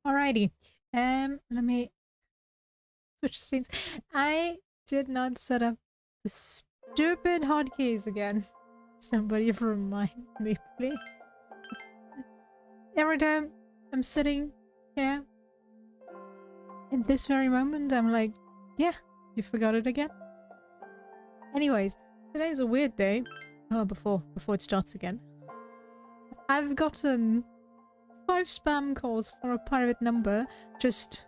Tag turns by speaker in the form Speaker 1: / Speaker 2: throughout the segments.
Speaker 1: Alrighty. Let me switch scenes. I did not set up the stupid hotkeys again. Somebody remind me, please. Every time I'm sitting here, in this very moment, I'm like, yeah, you forgot it again. Anyways, today's a weird day. Oh, before it starts again. I've gotten 5 spam calls for a private number. Just...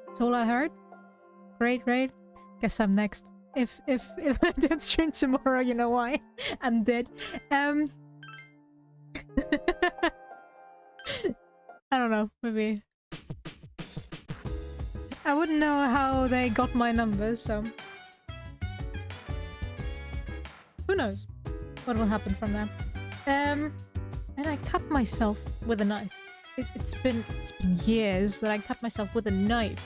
Speaker 1: That's all I heard. Great. Guess I'm next. If I don't stream tomorrow, you know why. I'm dead. I don't know, maybe. I wouldn't know how they got my number, so... Who knows what will happen from there. And I cut myself with a knife. It's been years that I cut myself with a knife.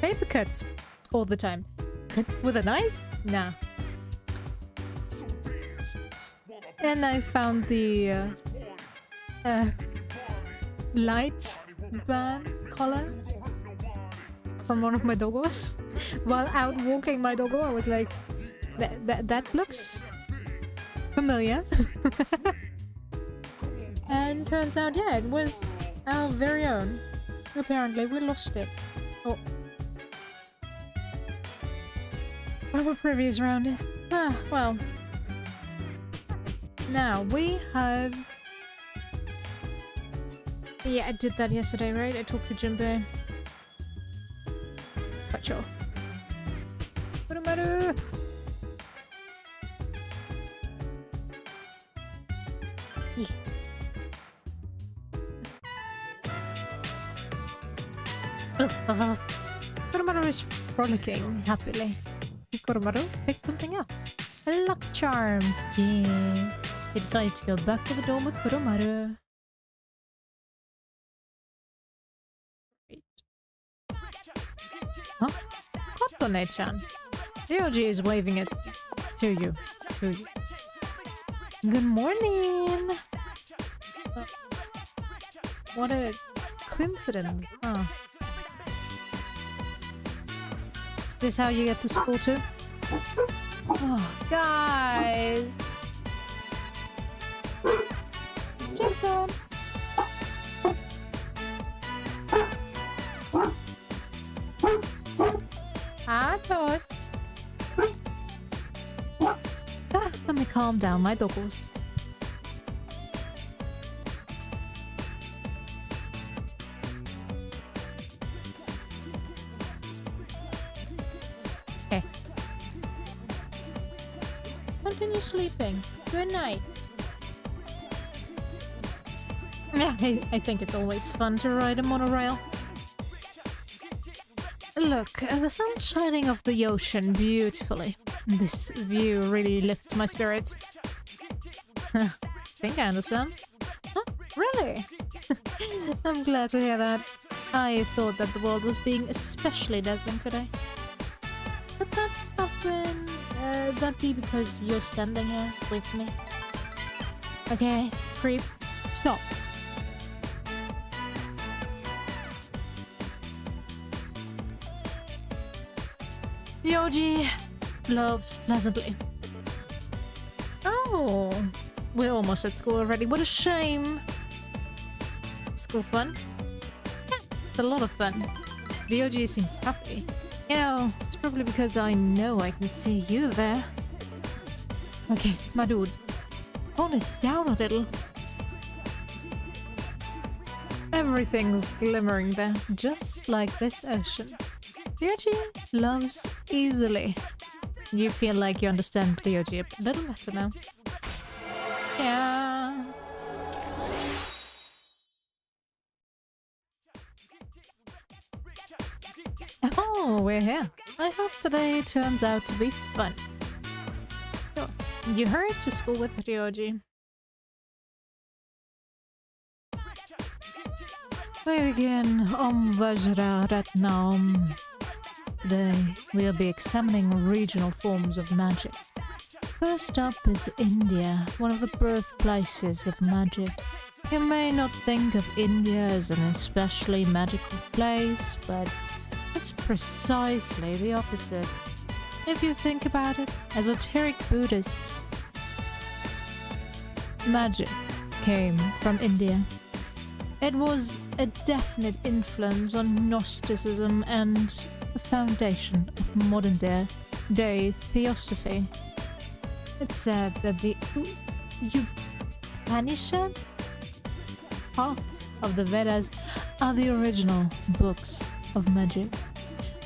Speaker 1: Paper cuts all the time. With a knife? Nah. And I found the light band collar from one of my doggos. While out walking my doggo, I was like, that looks familiar. And turns out, yeah, it was our very own. Apparently, we lost it. Oh. Our previous round. Ah, well. Now, we have... Yeah, I did that yesterday, right? I talked to Junpei. Quite sure. Kurumaru! Yeah. Kurumaru is frolicking happily. Kurumaru picked something up. A luck charm. Yeah. He decided to go back to the dorm with Kurumaru. Huh? Kotone-chan. Ryoji is waving it to you. Good morning! What a coincidence. Huh. Is this how you get to school too? Oh, guys! Jackson! Atos! Let me calm down my doggos. Okay. Continue sleeping. Good night. Yeah, I think it's always fun to ride a monorail. Look, the sun's shining off the ocean beautifully. This view really lifts my spirits. I think I understand. Huh? Really? I'm glad to hear that. I thought that the world was being especially dazzling today. But that be because you're standing here with me. Okay, creep, stop. Ryoji loves pleasantly. Oh, we're almost at school already. What a shame. School fun? Yeah, it's a lot of fun. Ryoji seems happy. You know, it's probably because I know I can see you there. Okay, my dude. Tone it down a little. Everything's glimmering there, just like this ocean. Ryoji loves easily. You feel like you understand Ryoji a little better now. Yeah. Oh, we're here. I hope today turns out to be fun. Sure. You hurried to school with Ryoji. We begin Om Vajra Ratnam. Today, we'll be examining regional forms of magic. First up is India, one of the birthplaces of magic. You may not think of India as an especially magical place, but it's precisely the opposite. If you think about it, esoteric Buddhists, magic came from India. It was a definite influence on Gnosticism and the foundation of modern day theosophy. It's said that the Upanishad part of the Vedas are the original books of magic.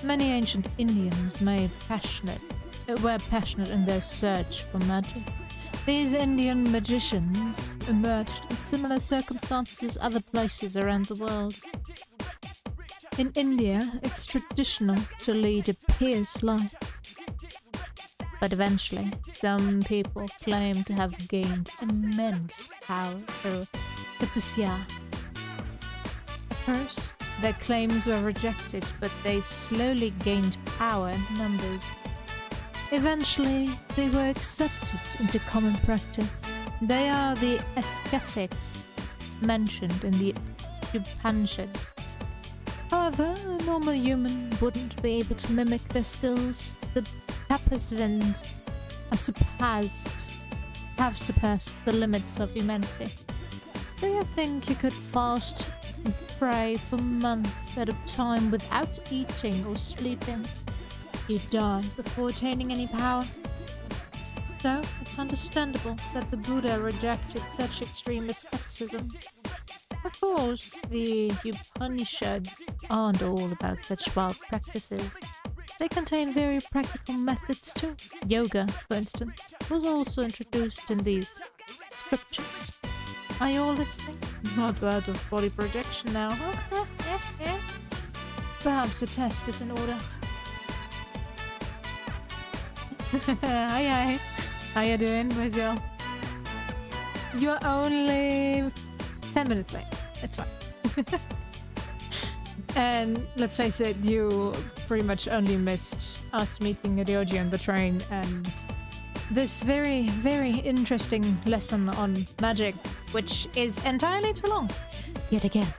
Speaker 1: Many ancient Indians were passionate in their search for magic. These Indian magicians emerged in similar circumstances as other places around the world. In India, it's traditional to lead a pious life. But eventually, some people claim to have gained immense power through tapasya. First, their claims were rejected, but they slowly gained power in numbers. Eventually, they were accepted into common practice. They are the ascetics mentioned in the Upanishads. However, a normal human wouldn't be able to mimic their skills. The tapasvins have surpassed the limits of humanity. Do you think you could fast and pray for months at a time without eating or sleeping? You'd die before attaining any power. So, it's understandable that the Buddha rejected such extreme asceticism. Of course, the Upanishads aren't all about such wild practices. They contain very practical methods too. Yoga, for instance, was also introduced in these scriptures. Are you all listening? Not out of body projection now. Perhaps the test is in order. Hi. How you doing, Brazil? You're only 10 minutes late. It's fine. And let's face it, you pretty much only missed us meeting Ryoji on the train and this very, very interesting lesson on magic, which is entirely too long. Yet again.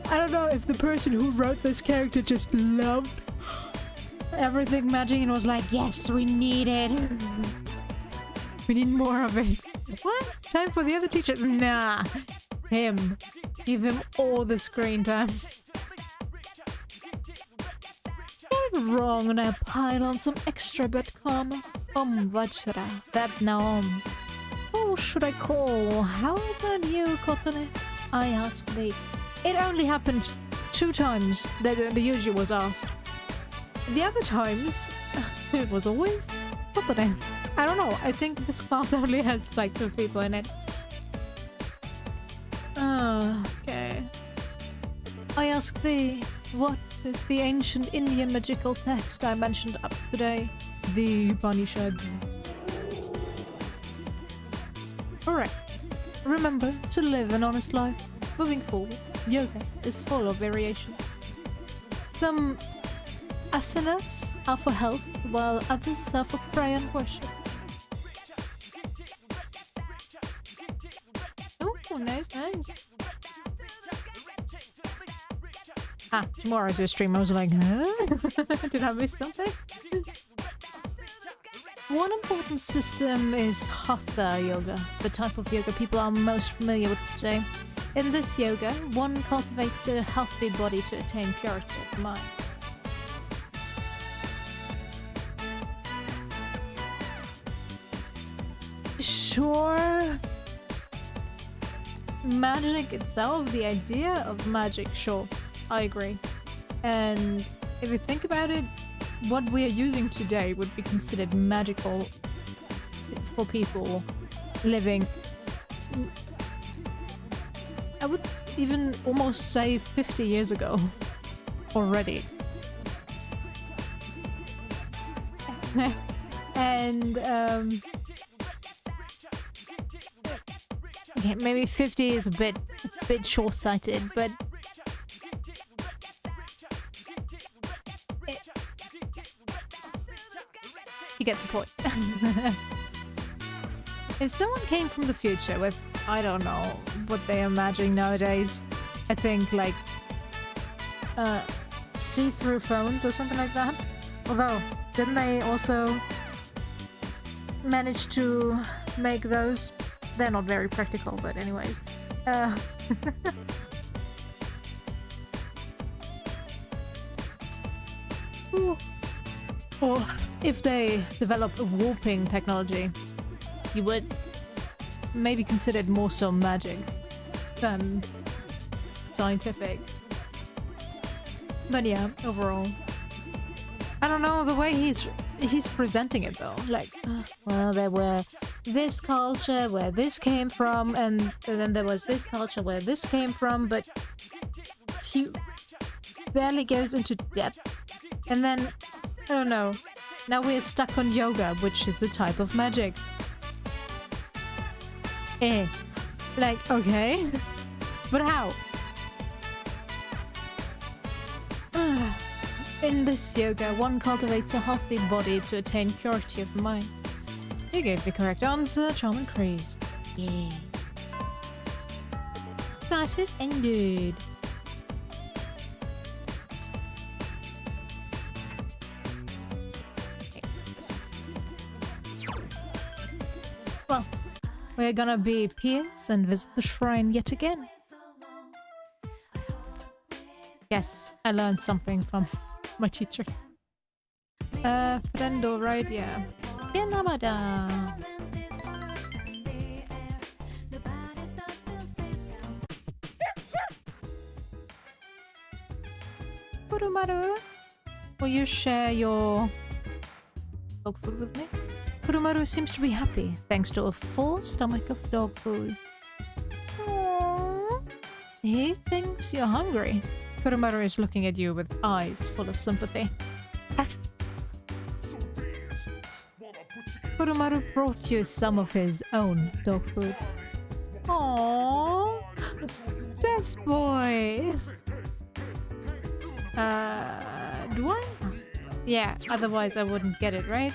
Speaker 1: I don't know if the person who wrote this character just loved everything magic and was like, yes, we need it. We need more of it. What? Time for the other teachers? Nah. Him. Give him all the screen time. Get wrong and I pile on some extra bit karma. Vajra. That Naom. Who should I call? How about you, Kotane? I asked thee. It only happened 2 times that the Yuji was asked. The other times, it was always Kotane. I don't know, I think this class only has like 2 people in it. Okay. I ask thee, what is the ancient Indian magical text I mentioned up today? The Upanishads. Alright. Remember to live an honest life. Moving forward, yoga is full of variation. Some asanas are for health, while others are for prayer and worship. Oh, nice. Tomorrow's your stream. I was like, huh? Did I miss something? One important system is Hatha yoga, the type of yoga people are most familiar with today. In this yoga, one cultivates a healthy body to attain purity of mind. Sure. Magic itself, the idea of magic, sure. I agree. And if you think about it, what we are using today would be considered magical for people living, I would even almost say 50 years ago already. And okay, maybe 50 is a bit short-sighted, but you get the point. If someone came from the future with, I don't know, what they're imagining nowadays, I think like see-through phones or something like that. Although, didn't they also manage to make those? They're not very practical, but anyways. Or if they develop a warping technology, you would maybe consider it more so magic than scientific. But yeah, overall. I don't know, the way he's presenting it though. Like, well, there were this culture where this came from, and then there was this culture where this came from, but he barely goes into depth. And then, I don't know, now we're stuck on yoga, which is a type of magic. Like, okay. But how? In this yoga, one cultivates a healthy body to attain purity of mind. You gave the correct answer, charm increased. Yeah. Class is ended. Well, we're gonna be peers and visit the shrine yet again. Yes, I learned something from my teacher. Friendo, right? Yeah. Yanamada. Kurumaru, will you share your dog food with me? Kurumaru seems to be happy, thanks to a full stomach of dog food. Aww. He thinks you're hungry. Kurumaru is looking at you with eyes full of sympathy. Kurumaru brought you some of his own dog food. Aww, best boy. Do I? Yeah, otherwise I wouldn't get it, right?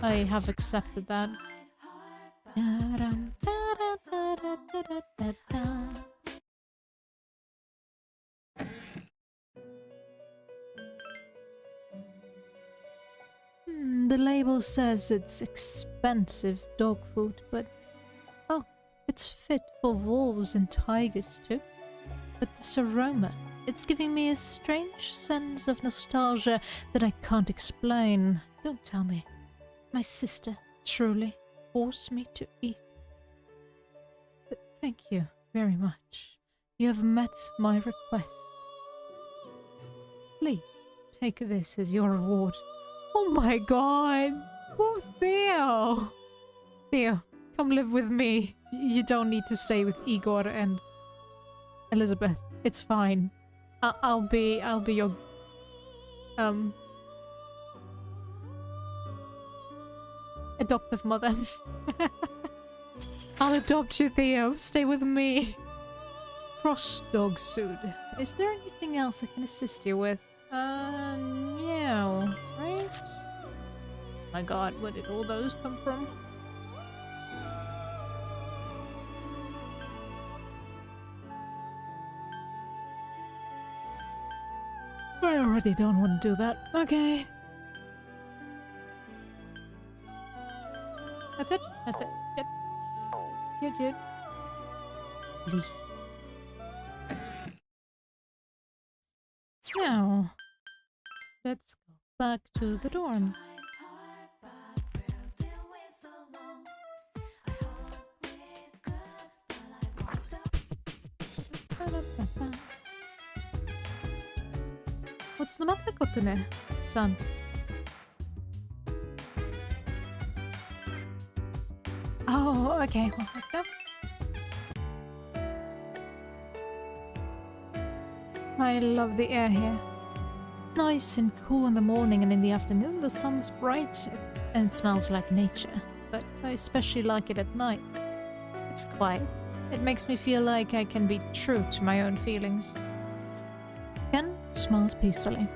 Speaker 1: I have accepted that. The label says it's expensive dog food, but oh, it's fit for wolves and tigers too. But this aroma, it's giving me a strange sense of nostalgia that I can't explain. Don't tell me. My sister truly forced me to eat. But thank you very much. You have met my request. Please, take this as your reward. Oh my god! Poor Theo! Theo, come live with me. You don't need to stay with Igor and Elizabeth. It's fine. I'll be your adoptive mother. I'll adopt you, Theo. Stay with me. Cross dog suit. Is there anything else I can assist you with? No, right? My god, where did all those come from? I already don't want to do that. Okay. That's it? That's it. Yep. You did. Please. Now, let's go back to the dorm. What's the matter, Kotune-san? Oh, okay. Well, let's go. I love the air here. Nice and cool in the morning, and in the afternoon the sun's bright and it smells like nature. But I especially like it at night. It's quiet. It makes me feel like I can be true to my own feelings. Ken smiles peacefully.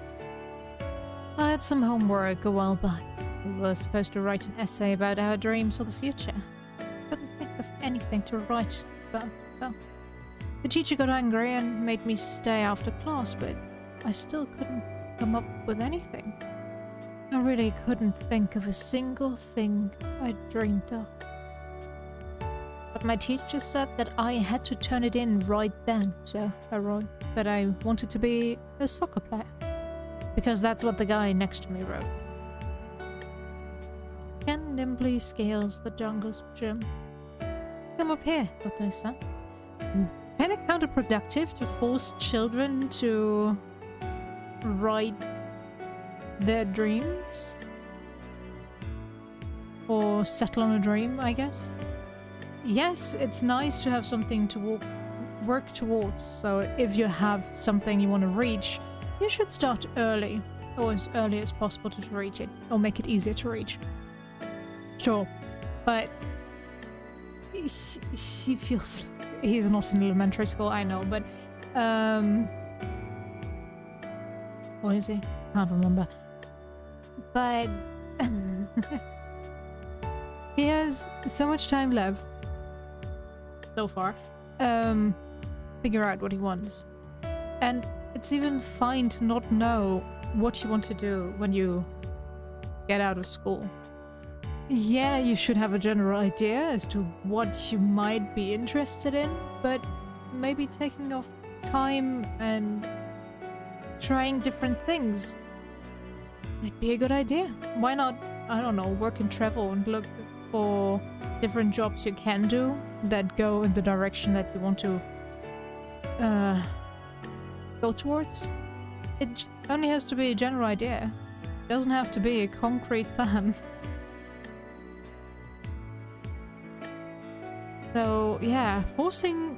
Speaker 1: I had some homework a while back. We were supposed to write an essay about our dreams for the future. Couldn't anything to write about. Well, the teacher got angry and made me stay after class, but I still couldn't come up with anything. I really couldn't think of a single thing I dreamed of. But my teacher said that I had to turn it in right then, so I wrote that I wanted to be a soccer player. Because that's what the guy next to me wrote. Ken nimbly scales the jungle's gym. Come up here, Koto-san. Kind of counterproductive to force children to write their dreams? Or settle on a dream, I guess? Yes, it's nice to have something to work towards, so if you have something you want to reach, you should start early, or as early as possible to reach it, or make it easier to reach. Sure, but he feels... He's not in elementary school, I know, but... Or is he? Can't remember. But... he has so much time left. So far. Figure out what he wants. And it's even fine to not know what you want to do when you get out of school. Yeah, you should have a general idea as to what you might be interested in, but maybe taking off time and trying different things might be a good idea. Why not, I don't know, work and travel and look for different jobs you can do that go in the direction that you want to go towards. It only has to be a general idea. It doesn't have to be a concrete plan. So, yeah, forcing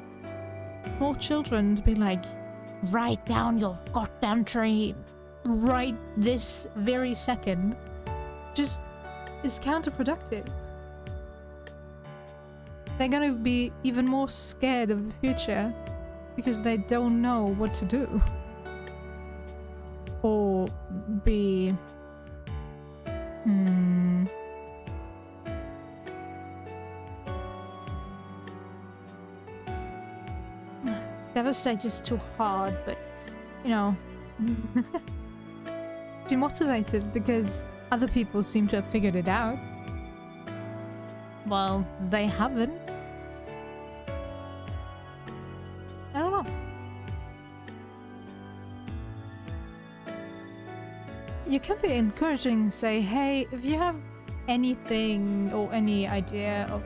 Speaker 1: more children to be like, write down your goddamn dream right this very second, just is counterproductive. They're gonna be even more scared of the future because they don't know what to do. Or be... Devastate is too hard, but, you know... demotivated because other people seem to have figured it out. Well, they haven't. I don't know. You can be encouraging, say, hey, if you have anything or any idea of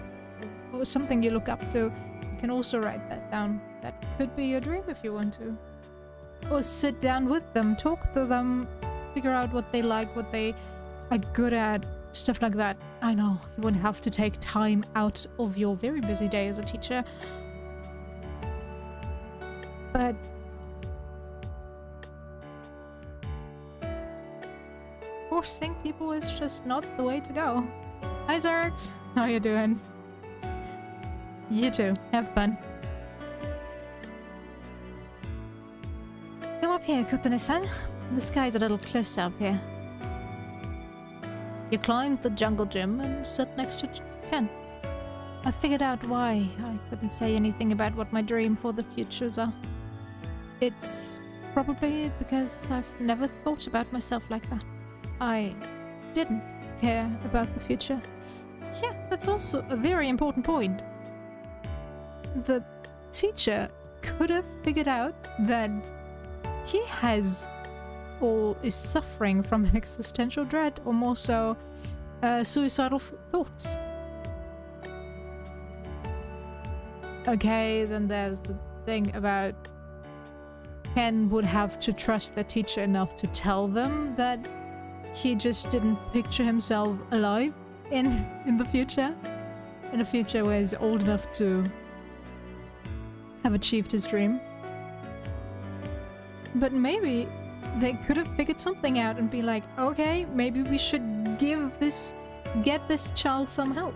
Speaker 1: or something you look up to, you can also write that down. That could be your dream if you want to. Or sit down with them, talk to them, figure out what they like, what they are good at, stuff like that. I know, you wouldn't have to take time out of your very busy day as a teacher. But... forcing people is just not the way to go. Hi Zerx, how you doing? You too, have fun. Come up here, Kotane-san. The sky's a little closer up here. You climbed the jungle gym and sat next to Ken. I figured out why I couldn't say anything about what my dream for the futures are. It's probably because I've never thought about myself like that. I didn't care about the future. Yeah, that's also a very important point. The teacher could have figured out that he has or is suffering from existential dread, or more so, suicidal thoughts. Okay, then there's the thing about Ken would have to trust the teacher enough to tell them that he just didn't picture himself alive in the future. In a future where he's old enough to have achieved his dream. But maybe they could have figured something out and be like, okay, maybe we should get this child some help.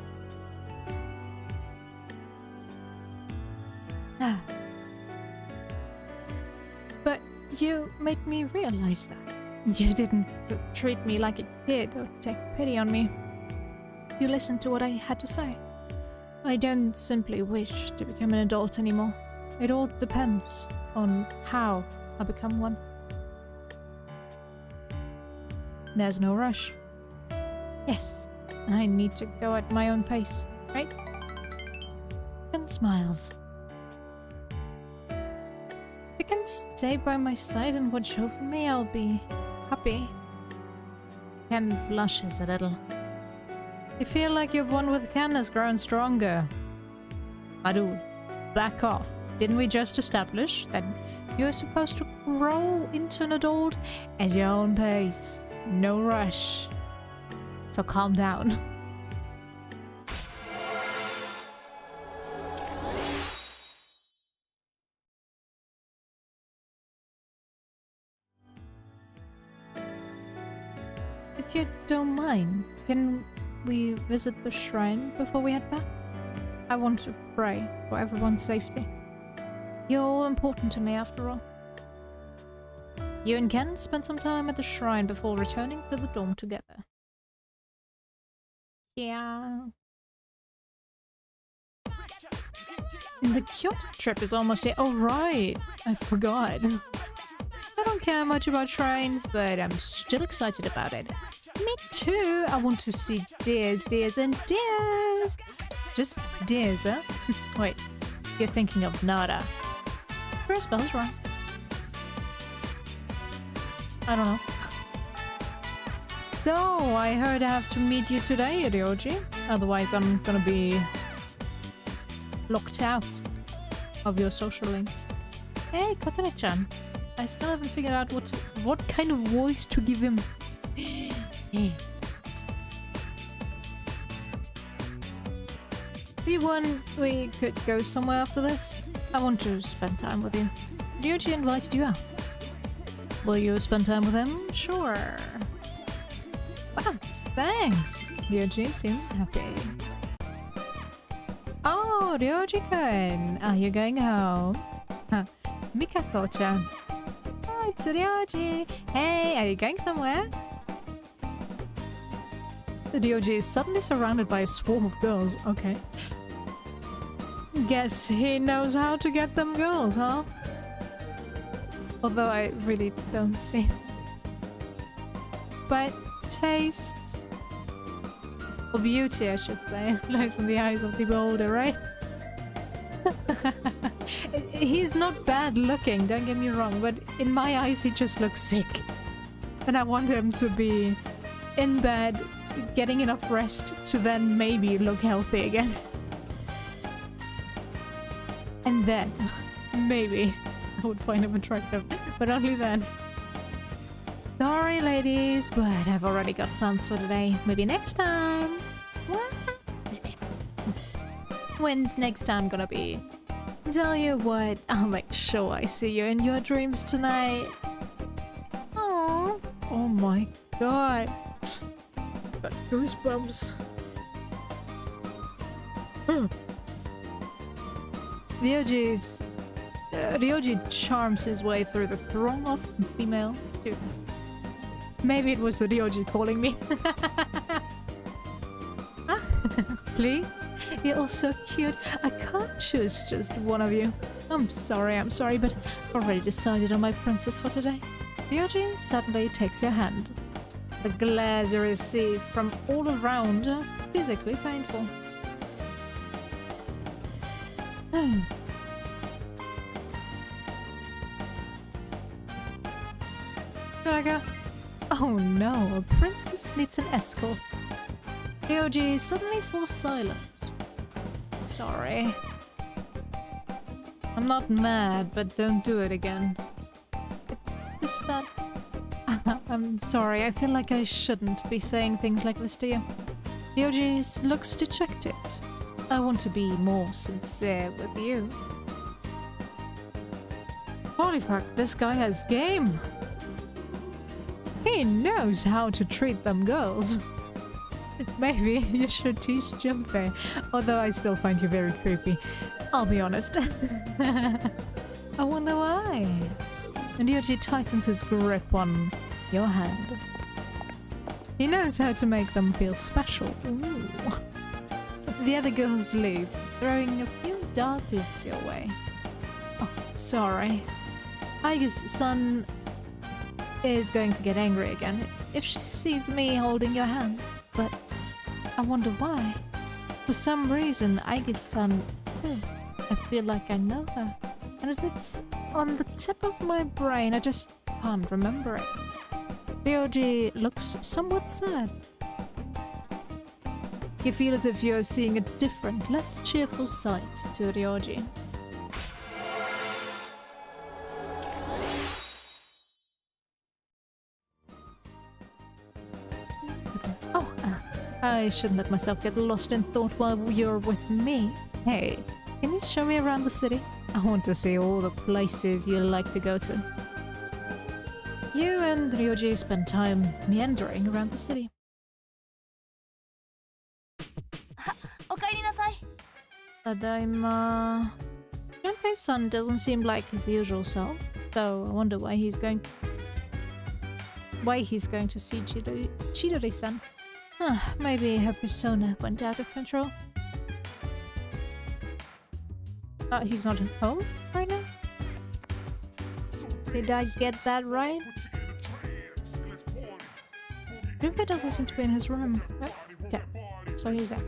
Speaker 1: But you made me realize that. You didn't treat me like a kid or take pity on me. You listened to what I had to say. I don't simply wish to become an adult anymore. It all depends on how I become one. There's no rush. Yes, I need to go at my own pace, right? And smiles. If you can stay by my side and watch over me, I'll be happy. Ken blushes a little. You feel like your bond with Ken has grown stronger. Adu, back off. Didn't we just establish that you're supposed to grow into an adult at your own pace? No rush. So calm down. If you don't mind, can we visit the shrine before we head back? I want to pray for everyone's safety. You're all important to me after all. You and Ken spend some time at the shrine before returning to the dorm together. Yeah. And the Kyoto trip is almost here. Oh right, I forgot. I don't care much about shrines, but I'm still excited about it. Me too! I want to see deers, and deers! Just deers, huh? Wait, you're thinking of Nara. Her spell's wrong. I don't know. So, I heard I have to meet you today, Ryoji. Otherwise, I'm gonna be locked out of your social link. Hey, Kotane-chan. I still haven't figured out what kind of voice to give him. Hey. We could go somewhere after this. I want to spend time with you. Ryoji invited you out. Will you spend time with him? Sure. Wow, thanks. Ryoji seems happy. Oh, Ryoji-kun. Are you going home? Mikako-chan. Oh, it's Ryoji. Hey, are you going somewhere? Ryoji is suddenly surrounded by a swarm of girls. Okay. Guess he knows how to get them girls, huh? Although I really don't see. But taste... or beauty, I should say, lies in the eyes of the beholder, right? He's not bad looking, don't get me wrong, but in my eyes he just looks sick. And I want him to be in bed, getting enough rest to then maybe look healthy again. And then, maybe, I would find him attractive, but only then. Sorry ladies, but I've already got plans for today. Maybe next time. What? When's next time gonna be? Tell you what, I'll make sure I see you in your dreams tonight. Oh, oh my god. Got goosebumps. Ryoji charms his way through the throng of female students. Maybe it was the Ryoji calling me. Please? You're all so cute. I can't choose just one of you. I'm sorry, but I've already decided on my princess for today. Ryoji suddenly takes your hand. The glares you receive from all around are physically painful. Should I go? Oh no, a princess needs an escort. Ryoji suddenly falls silent. Sorry. I'm not mad, but don't do it again. It's just that... I'm sorry, I feel like I shouldn't be saying things like this to you. Ryoji looks dejected. I want to be more sincere with you. Holy fuck, this guy has game! He knows how to treat them girls. Maybe you should teach Junpei, although I still find you very creepy. I'll be honest. I wonder why. And Ryoji tightens his grip on your hand. He knows how to make them feel special. Ooh. The other girls leave, throwing a few dark looks your way. Oh, sorry. I guess Sun is going to get angry again if she sees me holding your hand. But I wonder why. For some reason, I guess Sun... I feel like I know her. And it's on the tip of my brain. I just can't remember it. Ryoji looks somewhat sad. You feel as if you're seeing a different, less cheerful side to Ryoji. Oh, I shouldn't let myself get lost in thought while you're with me. Hey, can you show me around the city? I want to see all the places you like to go to. You and Ryoji spend time meandering around the city. Tadaima. Junpei's son doesn't seem like his usual self, so I wonder why he's going to see Chidori-san. Maybe her persona went out of control. He's not at home right now? Did I get that right? Junpei doesn't seem to be in his room. Oh, okay, so he's out.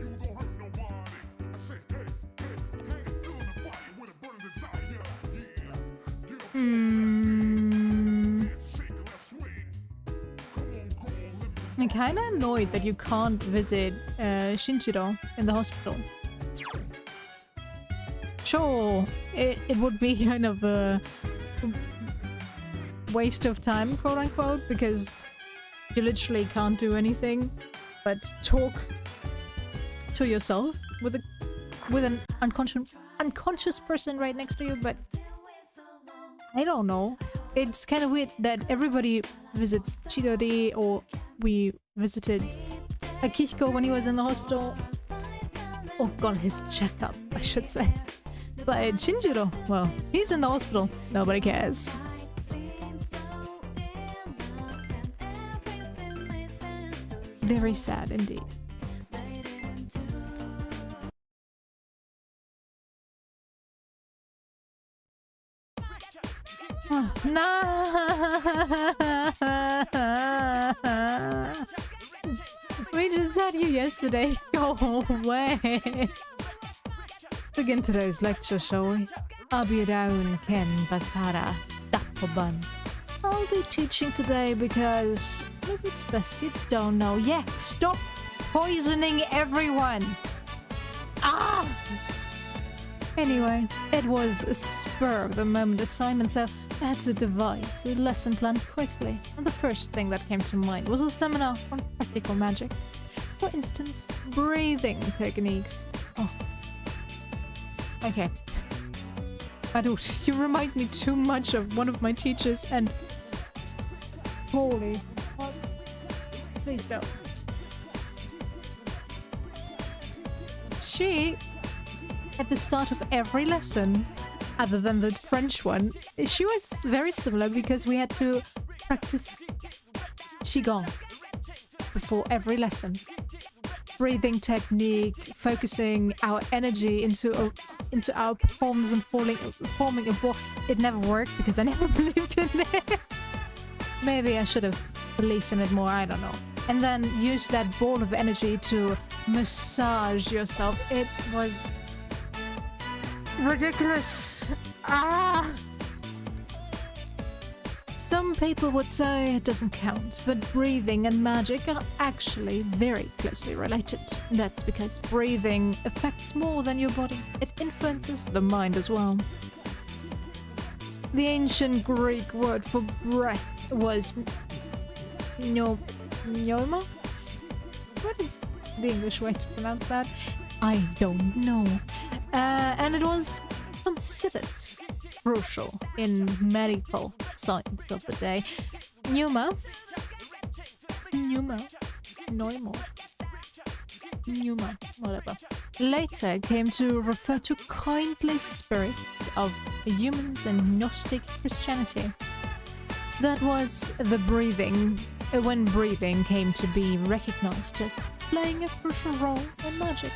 Speaker 1: I'm kinda annoyed that you can't visit Shinjiro in the hospital. Sure, it would be kind of a waste of time, quote unquote, because you literally can't do anything but talk to yourself with an unconscious person right next to you, but I don't know. It's kind of weird that everybody visits Chidori, or we visited Akihiko when he was in the hospital. Oh god, his checkup, I should say. But Shinjiro, well, he's in the hospital. Nobody cares. Very sad indeed. Oh, nah. We just had you yesterday. Go away. Begin today's lecture, shall we? Abiraun Ken Basara Datoban. I'll be teaching today because maybe it's best you don't know. Yeah, stop poisoning everyone! Ah! Anyway, it was a spur of the moment assignment, so I had to devise a lesson plan quickly. And the first thing that came to mind was a seminar on practical magic. For instance, breathing techniques. Oh. Okay. Adult, you remind me too much of one of my teachers and... Holy... What? Please don't. She... At the start of every lesson, other than the French one, she was very similar because we had to practice Qigong before every lesson. Breathing technique, focusing our energy into our palms and forming a ball. It never worked because I never believed in it. Maybe I should have believed in it more, I don't know. And then use that ball of energy to massage yourself. It was... ridiculous. Ah! Some people would say it doesn't count, but breathing and magic are actually very closely related. That's because breathing affects more than your body. It influences the mind as well. The ancient Greek word for breath was pneuma? What is the English way to pronounce that? I don't know. And it was considered crucial in medical science of the day. Pneuma, whatever, later came to refer to kindly spirits of humans in Gnostic Christianity. That was the breathing, when breathing came to be recognized as playing a crucial role in magic.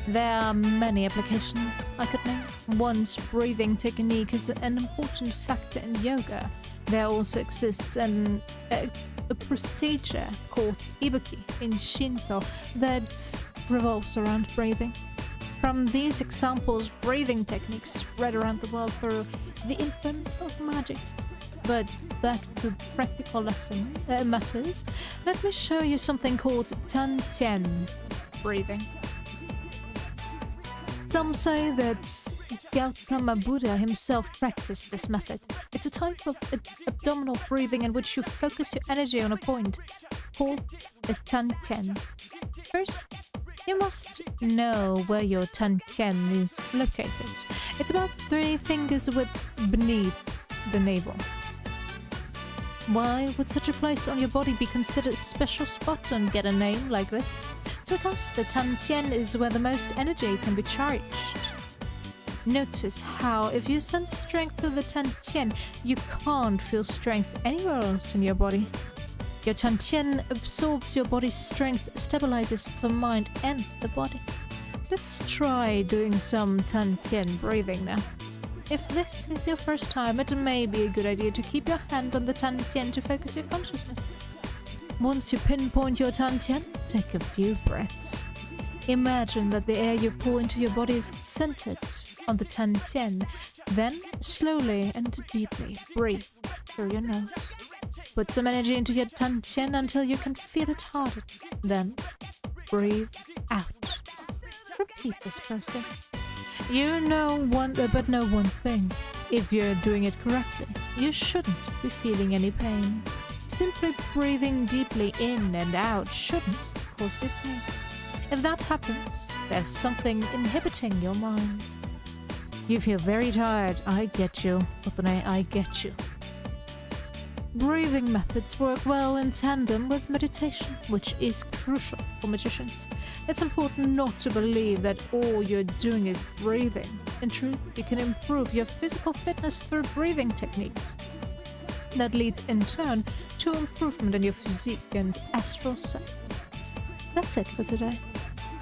Speaker 1: There are many applications I could name. One's breathing technique is an important factor in yoga. There also exists a procedure called ibuki in Shinto that revolves around breathing. From these examples, breathing techniques spread around the world through the influence of magic. But back to practical matters, let me show you something called Tantian breathing. Some say that Gautama Buddha himself practiced this method. It's a type of abdominal breathing in which you focus your energy on a point, called a Tantian. First, you must know where your Tantian is located. It's about 3 fingers width beneath the navel. Why would such a place on your body be considered a special spot and get a name like this? It's because the Tantian is where the most energy can be charged. Notice how if you send strength to the Tantian, you can't feel strength anywhere else in your body. Your Tantian absorbs your body's strength, stabilizes the mind and the body. Let's try doing some Tantian breathing now. If this is your first time, it may be a good idea to keep your hand on the Tantian to focus your consciousness. Once you pinpoint your Tantian, take a few breaths. Imagine that the air you pull into your body is centered on the Tantian. Then, slowly and deeply, breathe through your nose. Put some energy into your Tantian until you can feel it harden. Then, breathe out. Repeat this process. You know one thing. If you're doing it correctly, you shouldn't be feeling any pain. Simply breathing deeply in and out shouldn't cause you pain. If that happens, there's something inhibiting your mind. You feel very tired. I get you, Otone, I get you. Breathing methods work well in tandem with meditation, which is crucial for magicians. It's important not to believe that all you're doing is breathing. In truth, you can improve your physical fitness through breathing techniques. That leads in turn to improvement in your physique and astral self. That's it for today.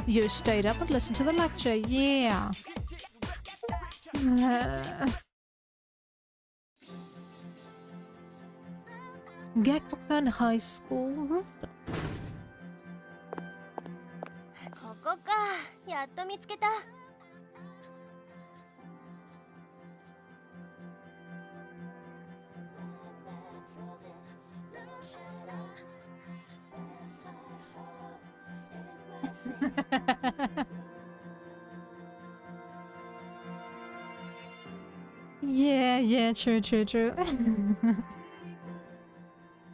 Speaker 1: You stayed up and listened to the lecture, yeah. Gekkokan High School rooftop.
Speaker 2: ここか。やっと見つけた。
Speaker 1: Yeah, true.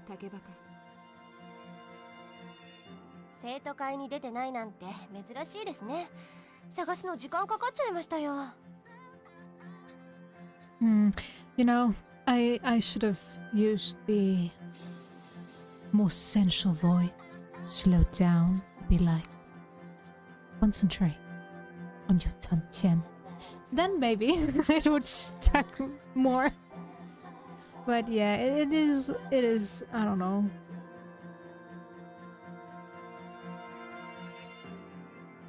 Speaker 3: 竹バカ。
Speaker 2: 生徒会に出てないなんて珍しいですね。探すの時間かかっちゃいましたよ。
Speaker 1: You know, I should have used the more sensual voice. Slow down, be like, concentrate on your Tantian. Then maybe it would stack more. But yeah, it is, I don't know.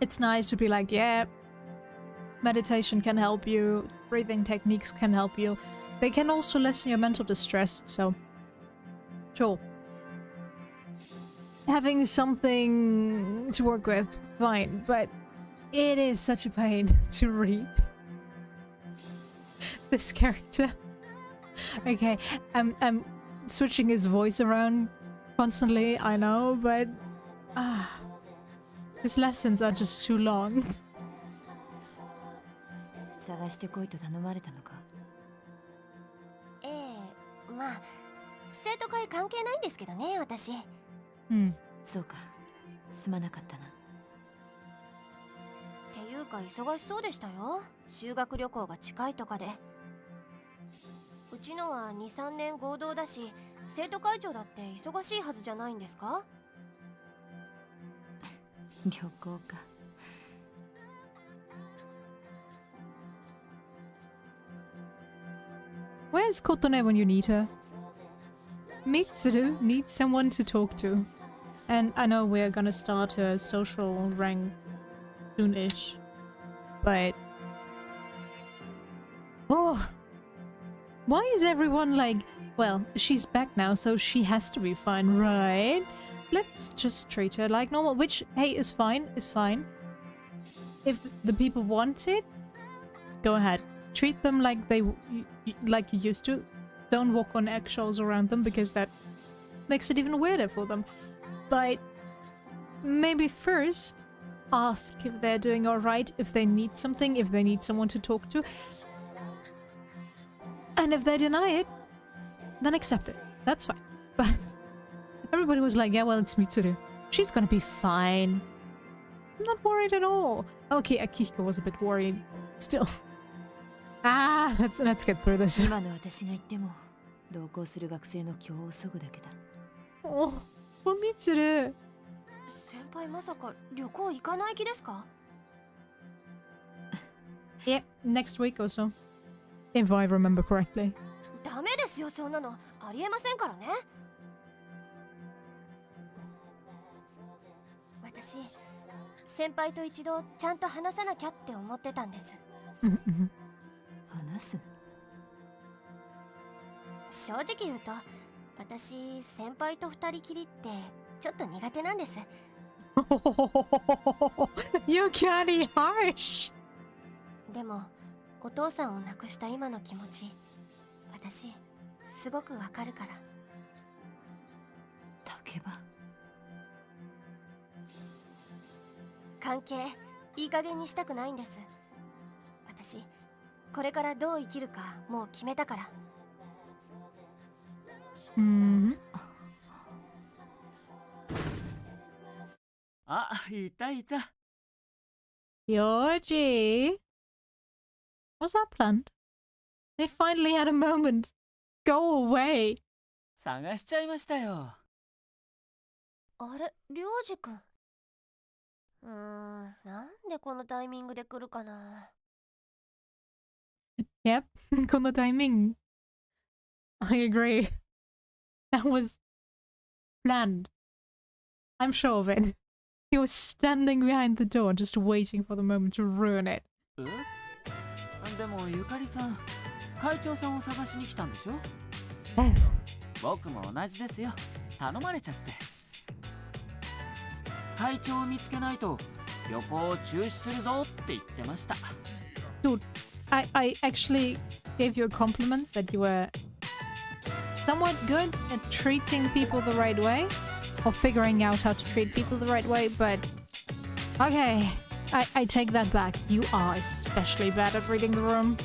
Speaker 1: It's nice to be like, yeah, meditation can help you, breathing techniques can help you. They can also lessen your mental distress, so sure. Having something to work with, fine, but it is such a pain to read this character. Okay, I'm switching his voice around constantly, I know, but his lessons are just too long.
Speaker 3: 探してこいと頼まれたのか。
Speaker 2: ええ、まあ生徒会関係ないんですけどね、私。
Speaker 3: そうか。すまなかったな。
Speaker 2: っていうか忙しそうでしたよ。修学旅行が近いとかで。うちのは2、3年合同だし、生徒会長だって忙しいはずじゃないんですか？
Speaker 3: 旅行か。
Speaker 1: Where's Kotone when you need her? Mitsuru needs someone to talk to. And I know we're gonna start a social rank soon-ish. but oh, why is everyone like, well, she's back now, so she has to be fine, right? Let's just treat her like normal, which, hey, is fine, is fine. If the people want it, go ahead. Treat them like like you used to. Don't walk on eggshells around them, because that makes it even weirder for them. But maybe first ask if they're doing alright, if they need something, if they need someone to talk to. And if they deny it, then accept it. That's fine. But everybody was like, yeah, well, it's Mitsuru. She's gonna be fine. I'm not worried at all. Okay, Akihiko was a bit worried. Still. Ah, let's get through this.
Speaker 3: 今の私が言っても同行する学生の今日をそぐだけだ。
Speaker 1: Oh, Mitsuru.
Speaker 2: 先輩まさか旅行行かない気ですか？
Speaker 1: Yeah, next week or so. If I remember correctly.
Speaker 2: ダメですよ、そんなのありえませんからね。私、先輩と一度ちゃんと話さなきゃって思ってたんです。
Speaker 3: 話す？
Speaker 2: 正直言うと、私先輩と二人きりってちょっと苦手なんです。
Speaker 1: You're getting harsh.
Speaker 2: でも、お父さんを亡くした今の気持ち、私すごくわかるから。
Speaker 3: 竹場。
Speaker 2: 関係いい加減にしたくないんです。私これからどう生きるかもう決めたから。
Speaker 4: あ、いたいた。
Speaker 1: Yoji. Was that planned? They finally had a moment. Go away.
Speaker 4: 探しちゃいましたよ。
Speaker 2: あれ、りょうじくん。なんでこのタイミングで来るかな。
Speaker 1: Yep, このタイミング. I agree. That was planned. I'm sure of it. He was standing behind the door, just waiting for the moment to ruin it.
Speaker 4: でもゆかりさん、会長さんを探しに来たんでしょ？僕も同じですよ。頼まれちゃって。会長を見つけないと旅行を中止するぞって言ってました。
Speaker 1: Dude, I actually gave you a compliment that you were somewhat good at treating people the right way, or figuring out how to treat people the right way, but okay, I take that back. You are especially bad at reading the room.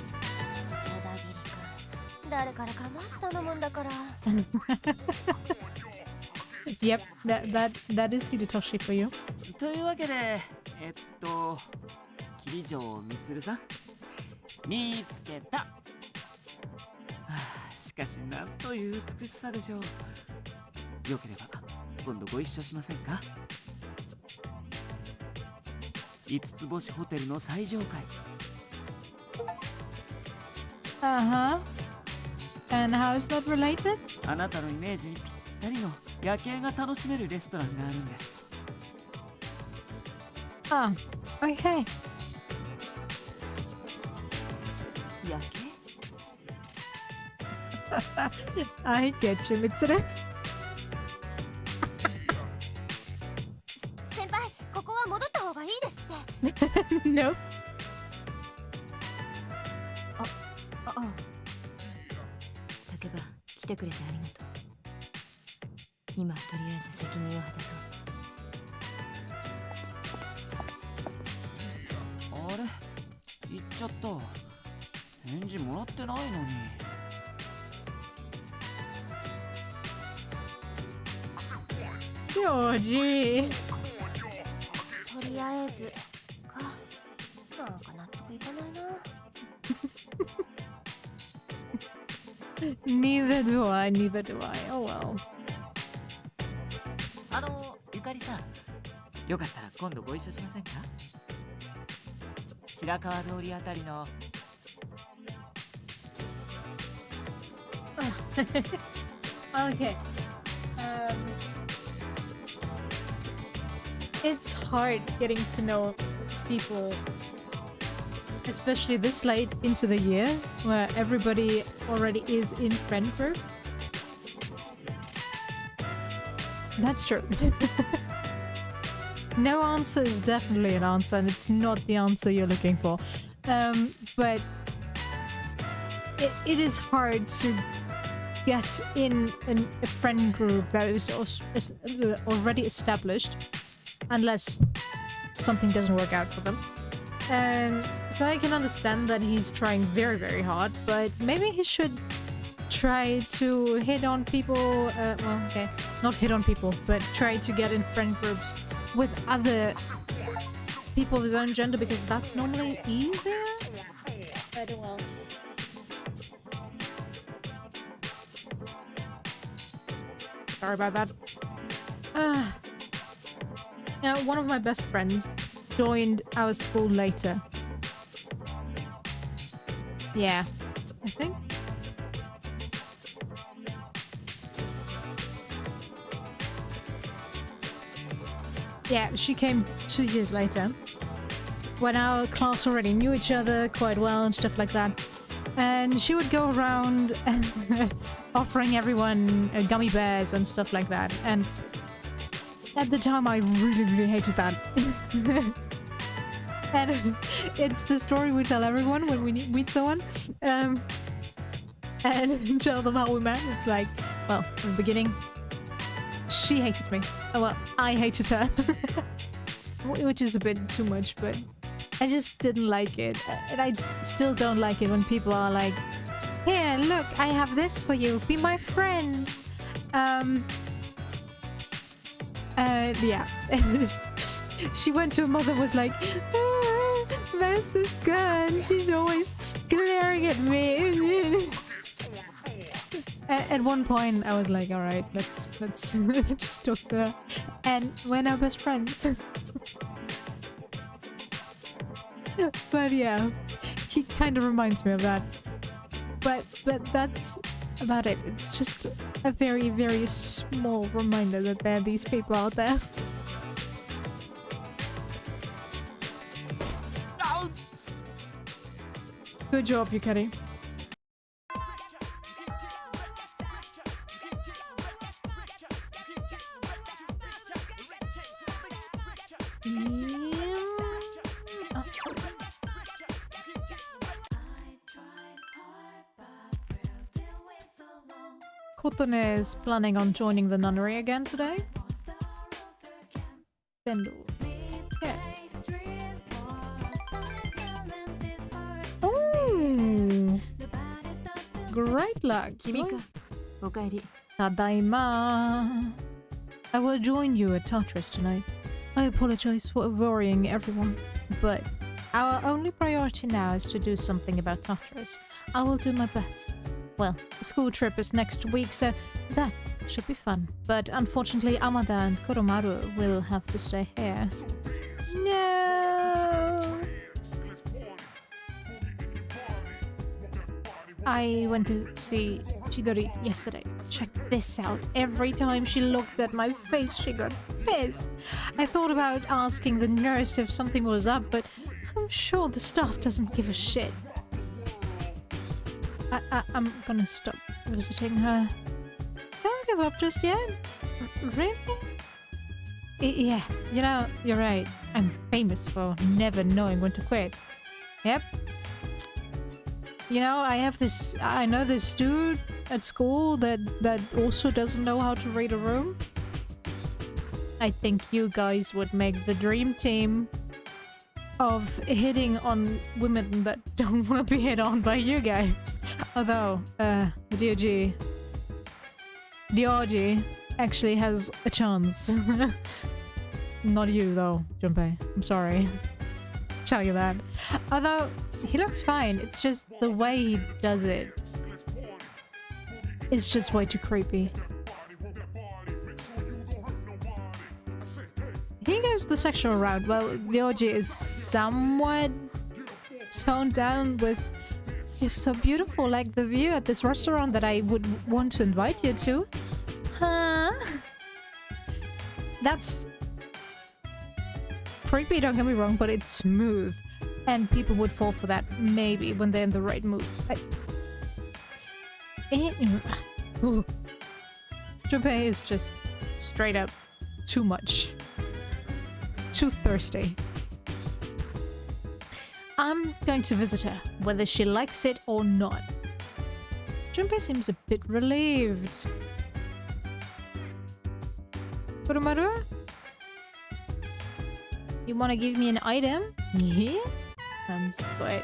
Speaker 2: 誰からかマス頼むんだから。
Speaker 1: Yep, that is Hidetoshi for you.
Speaker 4: というわけで、桐城充さん、見つけた。しかしなんという美しさでしょう。よければ今度ご一緒しませんか？5つ星ホテルの最上階。
Speaker 1: Uh-huh. And how is that related?
Speaker 4: あなたのイメージにぴったりの夜景が楽しめるレストランがあるんです。
Speaker 1: Ah, okay.
Speaker 3: 夜景？I
Speaker 1: get you, Mitsuru.
Speaker 2: 先輩、ここは戻った方がいいですって。
Speaker 1: Nope.
Speaker 3: 竹場、来てくれてありがとう。今とりあえず責任を果たそう。
Speaker 4: あれ、行っちゃった。返事もらってないのに。
Speaker 1: Georgie.
Speaker 2: とりあえずか。なんか納得いかないな。
Speaker 1: Neither do I, neither do I. Oh well.
Speaker 4: ゆかりさん、よかったら今度ご一緒しませんか？白川通りあたりの。
Speaker 1: Okay. It's hard getting to know people Especially this late into the year, where everybody already is in friend groups. That's true. No answer is definitely an answer, and it's not the answer you're looking for. But it is hard to get in a friend group that is already established, unless something doesn't work out for them. And so I can understand that he's trying very, very hard, but maybe he should try to hit on people, well, okay, not hit on people, but try to get in friend groups with other people of his own gender, because that's normally easier. But well. Sorry about that. Now, one of my best friends joined our school later. Yeah, I think. Yeah, she came 2 years later, when our class already knew each other quite well and stuff like that. And she would go around and offering everyone gummy bears and stuff like that. And at the time, I really, really hated that. And it's the story we tell everyone when we meet someone. And tell them how we met. It's like, well, in the beginning, she hated me. Oh, well, I hated her. Which is a bit too much, but I just didn't like it. And I still don't like it when people are like, here, look, I have this for you. Be my friend. Yeah. She went to her mother and was like, there's this girl and she's always glaring at me. At one point, I was like, all right, let's just talk to her. And we're now best friends. But yeah, he kind of reminds me of that. But that's about it. It's just a very, very small reminder that there are these people out there. Good job, Yukari. Kotone is planning on joining the nunnery again today. Bendu. Yeah. Oh! Great luck.
Speaker 3: Kimika, okaeri.
Speaker 1: Tadaima. I will join you at Tartarus tonight. I apologize for worrying everyone, but our only priority now is to do something about Tartarus. I will do my best. Well, the school trip is next week, so that should be fun. But unfortunately, Amada and Koromaru will have to stay here. No! I went to see Chidori yesterday. Check this out. Every time she looked at my face, she got pissed. I thought about asking the nurse if something was up, but I'm sure the staff doesn't give a shit. I'm gonna stop visiting her. Don't give up just yet. Really? Yeah, you know, you're right. I'm famous for never knowing when to quit. Yep. You know, I know this dude at school that also doesn't know how to read a room. I think you guys would make the dream team of hitting on women that don't want to be hit on by you guys. Although, Dioji actually has a chance. Not you though, Junpei. I'm sorry. Tell you that. Although, he looks fine. It's just the way he does it. It's just way too creepy. He goes the sexual route. Well, Ryoji is somewhat toned down with... You're so beautiful, like the view at this restaurant that I would want to invite you to. Huh? That's creepy, don't get me wrong, but it's smooth. And people would fall for that, maybe, when they're in the right mood. Junpei is just straight up too much. Too thirsty. I'm going to visit her, whether she likes it or not. Junpei seems a bit relieved. Kurumaru? You want to give me an item? Yeah? Sounds great.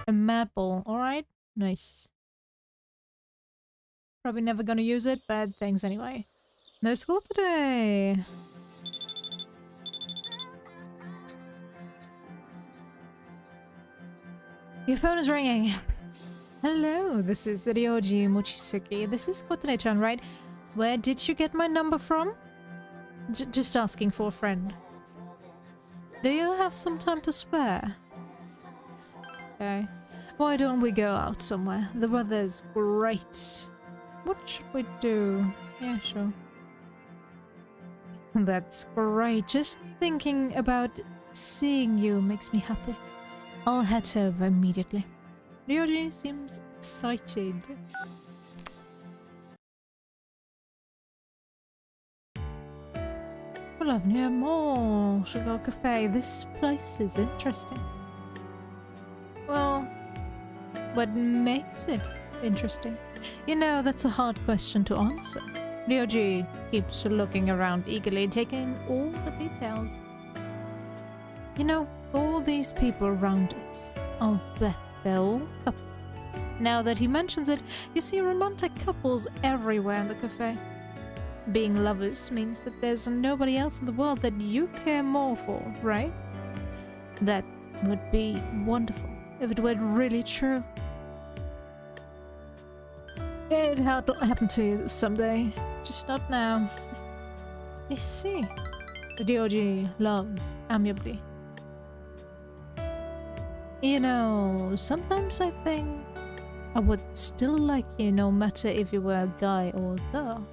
Speaker 1: A maple, alright? Nice. Probably never gonna use it, but thanks anyway. No school today. Your phone is ringing. Hello, this is Ryoji Mochizuki. This is Kotane-chan, right? Where did you get my number from? Just asking for a friend. Do you have some time to spare? Okay. Why don't we go out somewhere? The weather's great. What should we do? Yeah, sure. That's great. Just thinking about seeing you makes me happy. I'll head over immediately. Ryoji seems excited. Bienvenue à mon Sugar Cafe. This place is interesting. Well, what makes it interesting? You know, that's a hard question to answer. Ryoji keeps looking around eagerly, taking all the details. You know, all these people around us, I'll bet they're all couples. Now that he mentions it, you see romantic couples everywhere in the cafe. Being lovers means that there's nobody else in the world that you care more for, right? That would be wonderful if it were really true. It'd happen to you someday, just not now. I see. Ryoji loves amiably. You know, sometimes I think I would still like you no matter if you were a guy or a girl.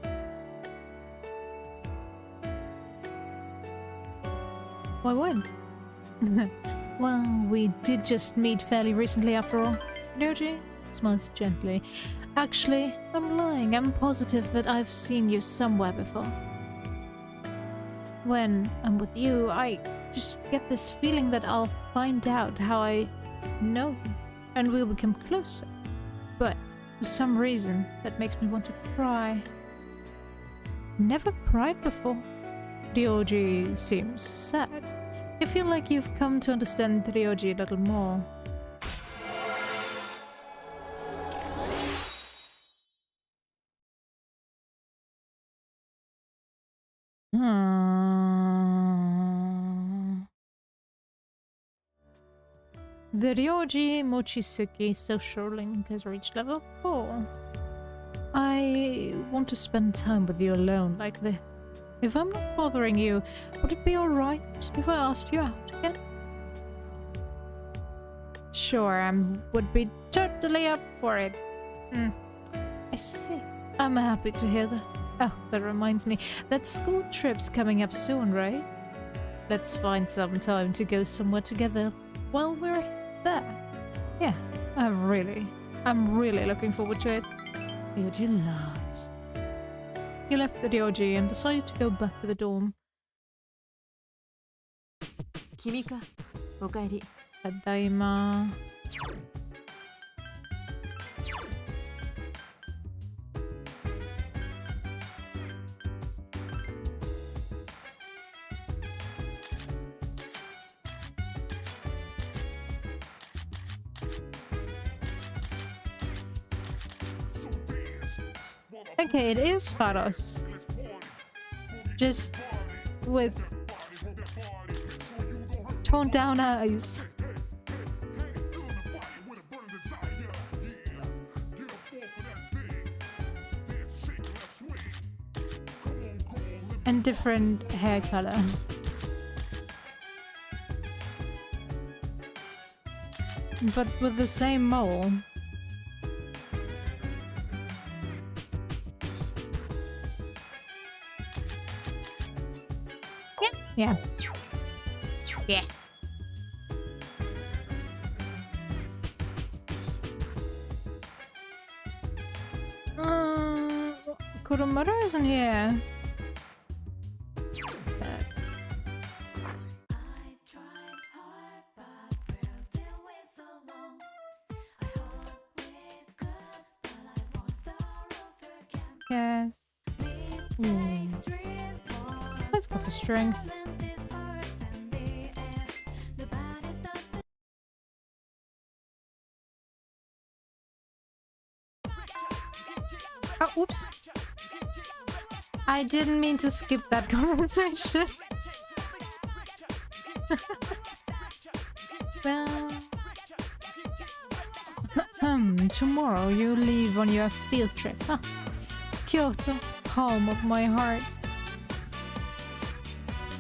Speaker 1: Why when? Well, we did just meet fairly recently after all. Ryoji smiles gently. Actually, I'm lying. I'm positive that I've seen you somewhere before. When I'm with you, I just get this feeling that I'll find out how I know him and we'll become closer. But for some reason, that makes me want to cry. Never cried before. Ryoji seems sad. You feel like you've come to understand Ryoji a little more. The Ryoji Mochizuki social link has reached level 4. I want to spend time with you alone like this. If I'm not bothering you, would it be alright if I asked you out again? Sure, I would be totally up for it. I see. I'm happy to hear that. Oh, that reminds me, that school trip's coming up soon, right? Let's find some time to go somewhere together while we're there. Yeah, I'm really looking forward to it. Ryoji loves. You left the Ryoji and decided to go back to the dorm.
Speaker 3: 君か、おかえり。
Speaker 1: Tadaima. Okay, it is Pharos. Just with toned down eyes. And different hair color. But with the same mole. Yeah. Yeah. Kurumaru isn't here. Yes. Ooh. Let's go for strength. Oh, oops. I didn't mean to skip that conversation. Well, tomorrow you leave on your field trip. Huh? Kyoto, home of my heart.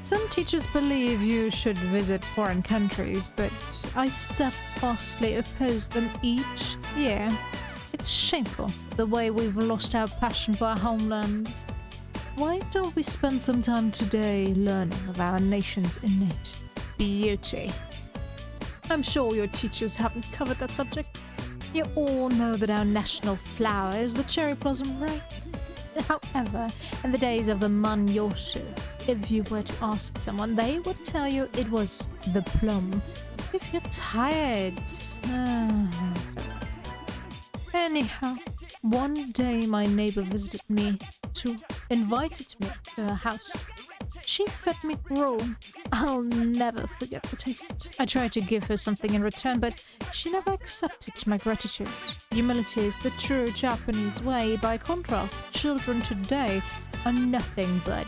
Speaker 1: Some teachers believe you should visit foreign countries, but I steadfastly oppose them each year. It's shameful, the way we've lost our passion for our homeland. Why don't we spend some time today learning of our nation's innate beauty? I'm sure your teachers haven't covered that subject. You all know that our national flower is the cherry blossom, right? However, in the days of the Manyoshu, if you were to ask someone, they would tell you it was the plum. If you're tired... Anyhow, one day my neighbor visited me invited me to her house. She fed me raw. I'll never forget the taste. I tried to give her something in return, but she never accepted my gratitude. Humility is the true Japanese way. By contrast, children today are nothing but...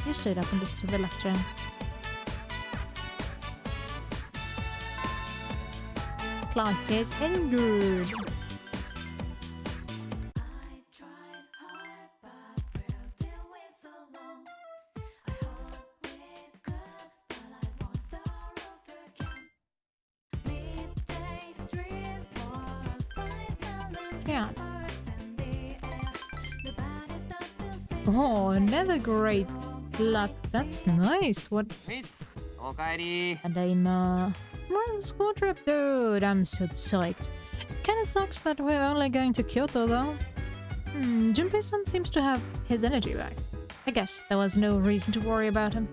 Speaker 1: You stood up and listened to the lecture. Classes ended. Yeah. Oh, another great luck. That's nice. What?
Speaker 4: Miss, おかえり。
Speaker 1: Tadaima. Well, school trip, dude. I'm so psyched. It kinda sucks that we're only going to Kyoto, though. Junpei-san seems to have his energy back. I guess there was no reason to worry about him.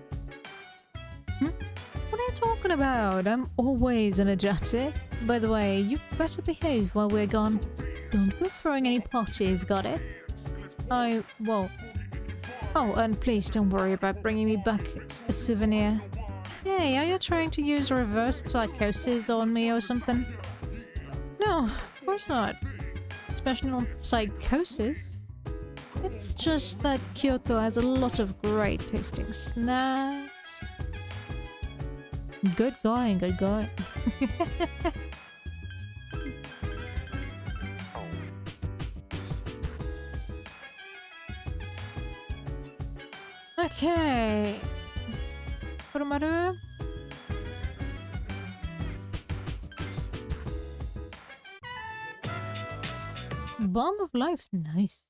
Speaker 1: What are you talking about? I'm always energetic. By the way, you better behave while we're gone. Don't go throwing any parties, got it? Well... Oh, and please don't worry about bringing me back a souvenir. Hey, are you trying to use reverse psychosis on me or something? No, of course not. Special psychosis? It's just that Kyoto has a lot of great tasting snacks. Good going, good going. Okay. Kurumaru. Bomb of life, nice.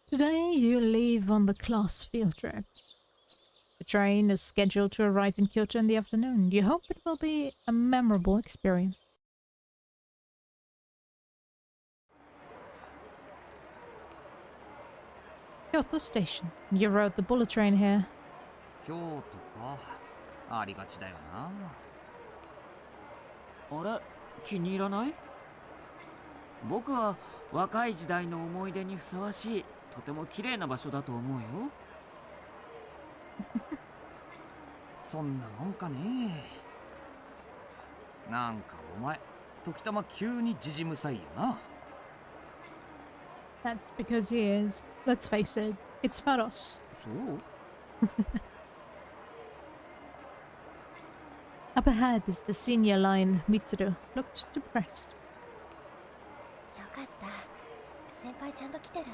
Speaker 1: Today you leave on the class field trip. The train is scheduled to arrive in Kyoto in the afternoon. You hope it will be a memorable experience. Kyoto Station. You rode the bullet train here.
Speaker 5: 京都か。ありがちだよな。
Speaker 4: あれ、気に入らない？僕は若い時代の思い出にふさわしい、とても綺麗な場所だと思うよ。
Speaker 5: そんなもんかね。なんかお前、時たま急にじじむさいよな。
Speaker 1: That's because he is. Let's face it, it's Faros.
Speaker 4: そう？
Speaker 1: Up ahead is the senior line. Mitsuru looked depressed.
Speaker 2: よかった先輩ちゃんと来てる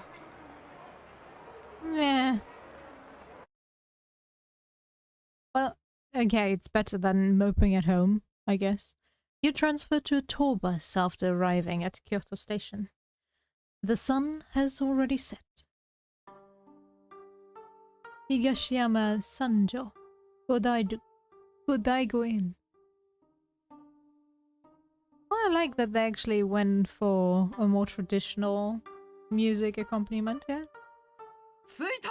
Speaker 1: Yeah. Well, okay, it's better than moping at home, I guess. You transfer to a tour bus after arriving at Kyoto Station. The sun has already set. Higashiyama Sanjo. Godaigo Inn. I like that they actually went for a more traditional music accompaniment here.
Speaker 5: 着いた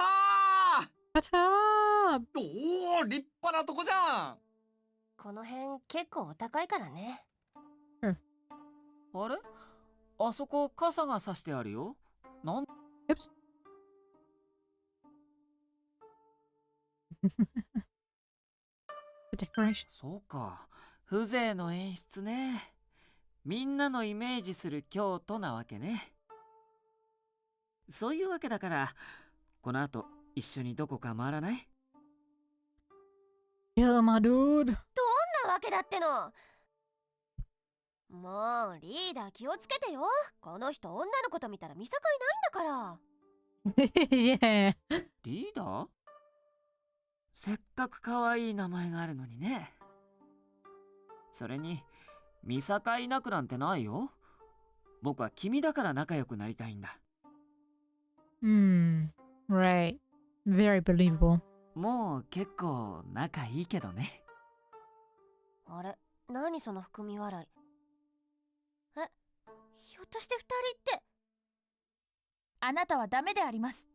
Speaker 1: Shut up!
Speaker 5: ー。おお、立派なとこじゃん。
Speaker 2: この辺結構お高いからね。
Speaker 4: あれ、あそこ傘がさしてあるよ。なん
Speaker 1: Oops. The decoration.
Speaker 4: そうか、風情の演出ね。みんなのイメージする京都なわけね。そういうわけだから、この後一緒にどこか回らない？
Speaker 1: Chill, my dude.
Speaker 2: なわけだっての。もうリーダー気をつけてよ。この人女の子と見たら見境ないんだから。
Speaker 1: Yeah.
Speaker 4: リーダー？せっかく可愛い名前があるのにね。それに見境なくなんてないよ。僕は君だから仲良くなりたいんだ。
Speaker 1: Right. Very believable.
Speaker 4: もう結構仲いいけどね。
Speaker 2: あれ、何その含み笑い。え、ひょっとして二人って。
Speaker 6: あなたはダメであります。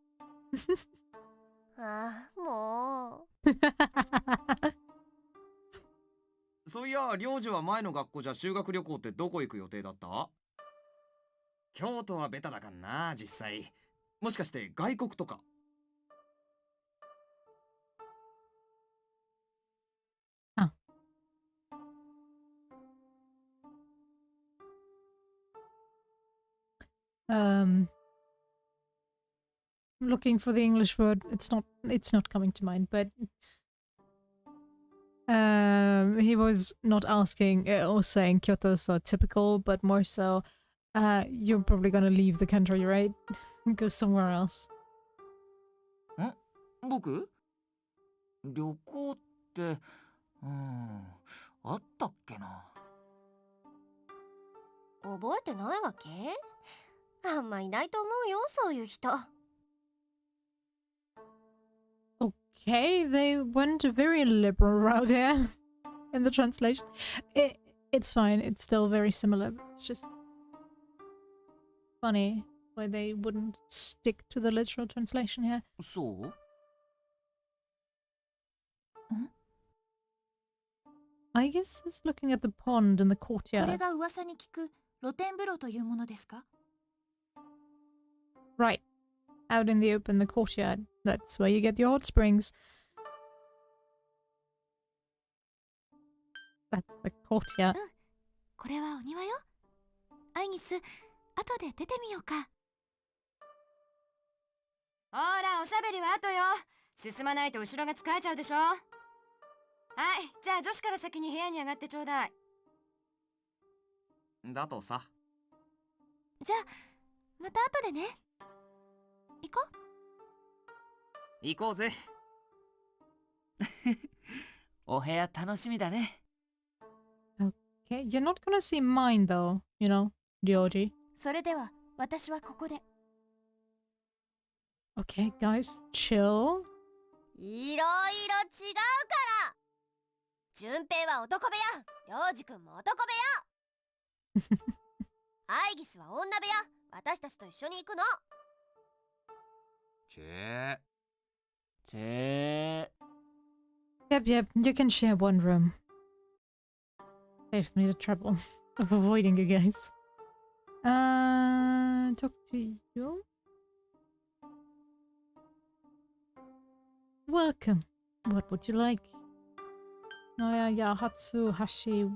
Speaker 2: ああ、も
Speaker 5: そういや、領事は前の学校じゃ修学旅行ってどこ行く予定だった？京都はベタだかんな、実際。もしかして外国とか？I'm
Speaker 1: looking for the English word. It's not coming to mind, but he was not asking or saying Kyoto is so typical, but more so you're probably gonna leave the country, right? Go somewhere else.
Speaker 4: 僕？旅行って、あったっけな。
Speaker 2: う覚えてないわけ？あんまいないと思うよ、そういう人。
Speaker 1: Okay, they went a very liberal route here in the translation. It's fine, it's still very similar. It's just funny why they wouldn't stick to the literal translation here.
Speaker 4: そう？
Speaker 1: I guess it's looking at the pond in the
Speaker 6: こ
Speaker 1: courtyard.
Speaker 6: れが噂に聞く露天風呂というものですか？
Speaker 1: Right. Out in the open, the courtyard. That's where you get your hot springs. That's the courtyard.
Speaker 6: これはお庭よ。アイギス、後で出てみようか。
Speaker 2: ほら、おしゃべりは後よ。進まないと後ろが疲れちゃうでしょ。はい、じゃあ女子から先に部屋に上がってちょうだい。
Speaker 5: だとさ。
Speaker 6: じゃあ、また後でね。行こう。
Speaker 5: 行こうぜ。
Speaker 4: お部屋楽しみだね。
Speaker 1: Okay, you're not gonna see mine though, you know, Ryoji.
Speaker 6: それでは、私はここで。
Speaker 1: Okay, guys, chill.
Speaker 2: いろいろ違うから順平は男部屋、良二くんも男部屋アイギスは女部屋、私たちと一緒に行くの。
Speaker 5: チェー。
Speaker 4: チェー。
Speaker 1: Yep, you can share one room. Saves me the trouble of avoiding you guys. Talk to you. Welcome. What would you like? Oh yeah, Hatsuhashi.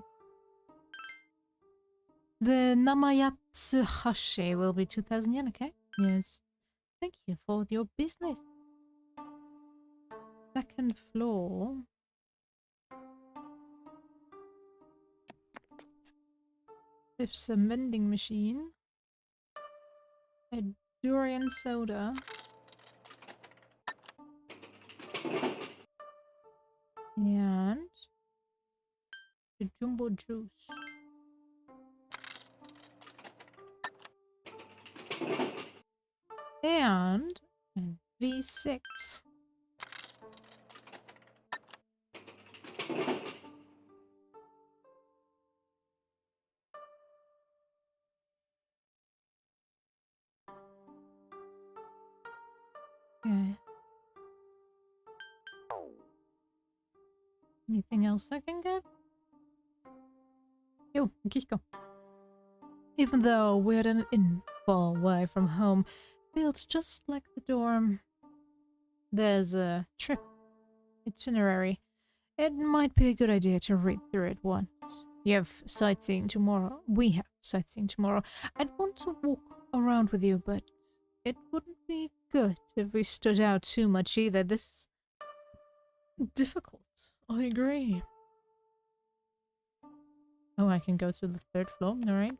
Speaker 1: The Namayatsuhashi will be 2,000 yen, okay? Yes. Thank you for your business. Second floor. There's a vending machine. A durian soda. And the jumbo juice. And V6. Okay. Anything else I can get? Yo, Kishko. Even though we're at an inn far away from home, feels just like the dorm. There's a trip itinerary. It might be a good idea to read through it once. You have sightseeing tomorrow. We have sightseeing tomorrow. I'd want to walk around with you, but it wouldn't be good if we stood out too much either. This is difficult. I agree. Oh, I can go to the 3rd floor, alright.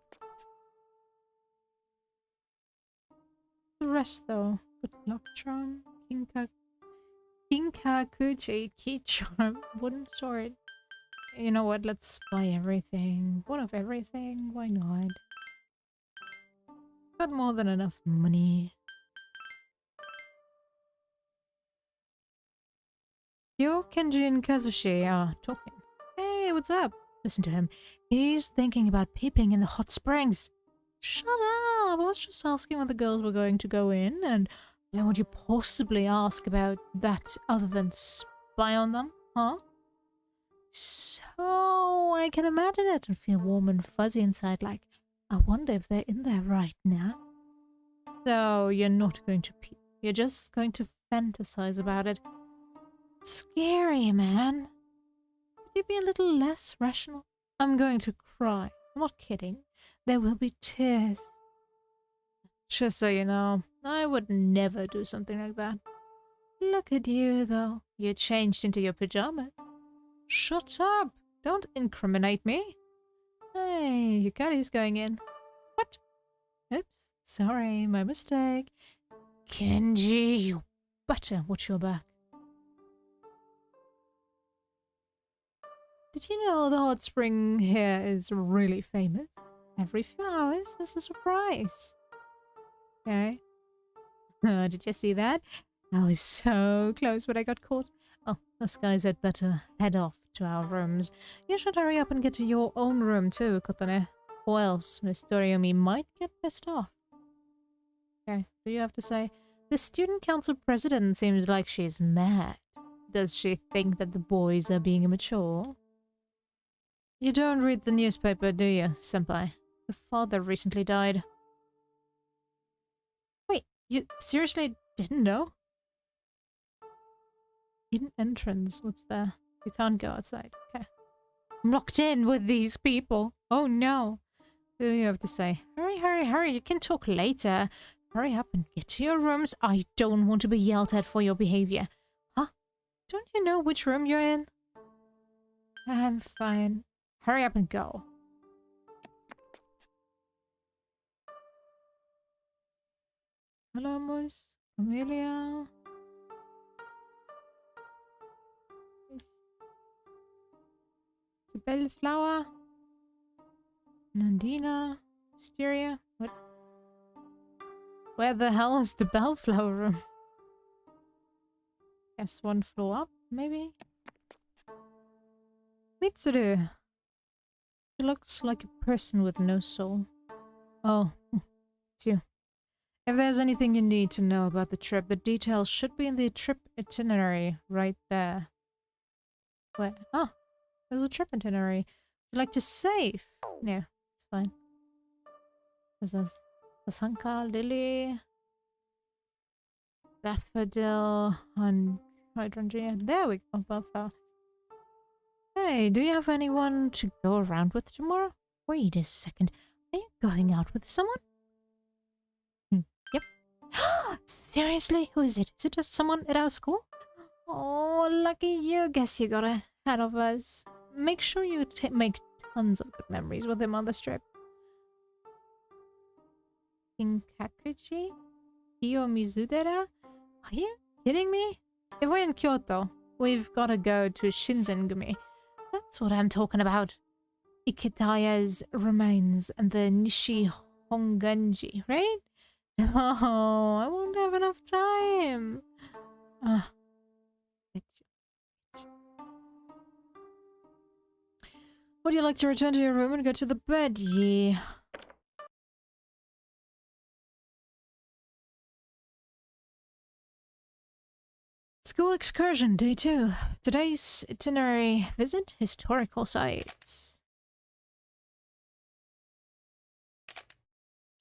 Speaker 1: The rest though. Good luck charm, Kinkakuchi key charm, wooden sword. You know what, let's buy everything. One of everything, why not? Got more than enough money. Yo, Kenji and Kazushi are talking. Hey, what's up? Listen to him. He's thinking about peeping in the hot springs. Shut up! I was just asking when the girls were going to go in, and when would you possibly ask about that other than spy on them, huh? So I can imagine it and feel warm and fuzzy inside, like, I wonder if they're in there right now. So you're not going to peep. You're just going to fantasize about it. It's scary, man. Could you be a little less rational? I'm going to cry. I'm not kidding. There will be tears. Just so you know, I would never do something like that. Look at you, though. You changed into your pajamas. Shut up! Don't incriminate me. Hey, Yukari's going in. What? Oops. Sorry, my mistake. Kenji, you better watch your back. Did you know the hot spring here is really famous? Every few hours, there's a surprise. Okay. Did you see that? I was so close, but I got caught. Oh, us guys had better head off to our rooms. You should hurry up and get to your own room too, Kotane. Or else Miss Toriyumi might get pissed off. Okay, what do you have to say? The student council president seems like she's mad. Does she think that the boys are being immature? You don't read the newspaper, do you, senpai? Her father recently died. Wait, you seriously didn't know? Hidden entrance, what's there? You can't go outside, okay. I'm locked in with these people. Oh no. What do you have to say? Hurry, hurry, hurry, you can talk later. Hurry up and get to your rooms. I don't want to be yelled at for your behavior. Huh? Don't you know which room you're in? I'm fine. Hurry up and go. Hello, Moose. Camellia. It's a bellflower. Nandina. Wisteria. What? Where the hell is the bellflower room? Guess 1 floor up, maybe? Mitsuru. She looks like a person with no soul. Oh, it's you. If there's anything you need to know about the trip, the details should be in the trip itinerary right there. Where? Oh, there's a trip itinerary. Would you like to save? No, it's fine. This is Sasanka, Lily, Daffodil, and Hydrangea. There we go, Bellflower. Hey, do you have anyone to go around with tomorrow? Wait a second. Are you going out with someone? Yep. Seriously? Who is it? Is it just someone at our school? Oh, lucky you. Guess you got ahead of us. Make sure you make tons of good memories with him on this trip. Kinkakuchi? Iyo Mizudera? Are you kidding me? If we're in Kyoto, we've got to go to Shinzengumi. That's what I'm talking about. Ikitaya's remains and the Nishi Honganji, right? Oh, I won't have enough time. Would you like to return to your room and go to the bed? Yeah. School excursion, day 2. Today's itinerary: visit historical sites.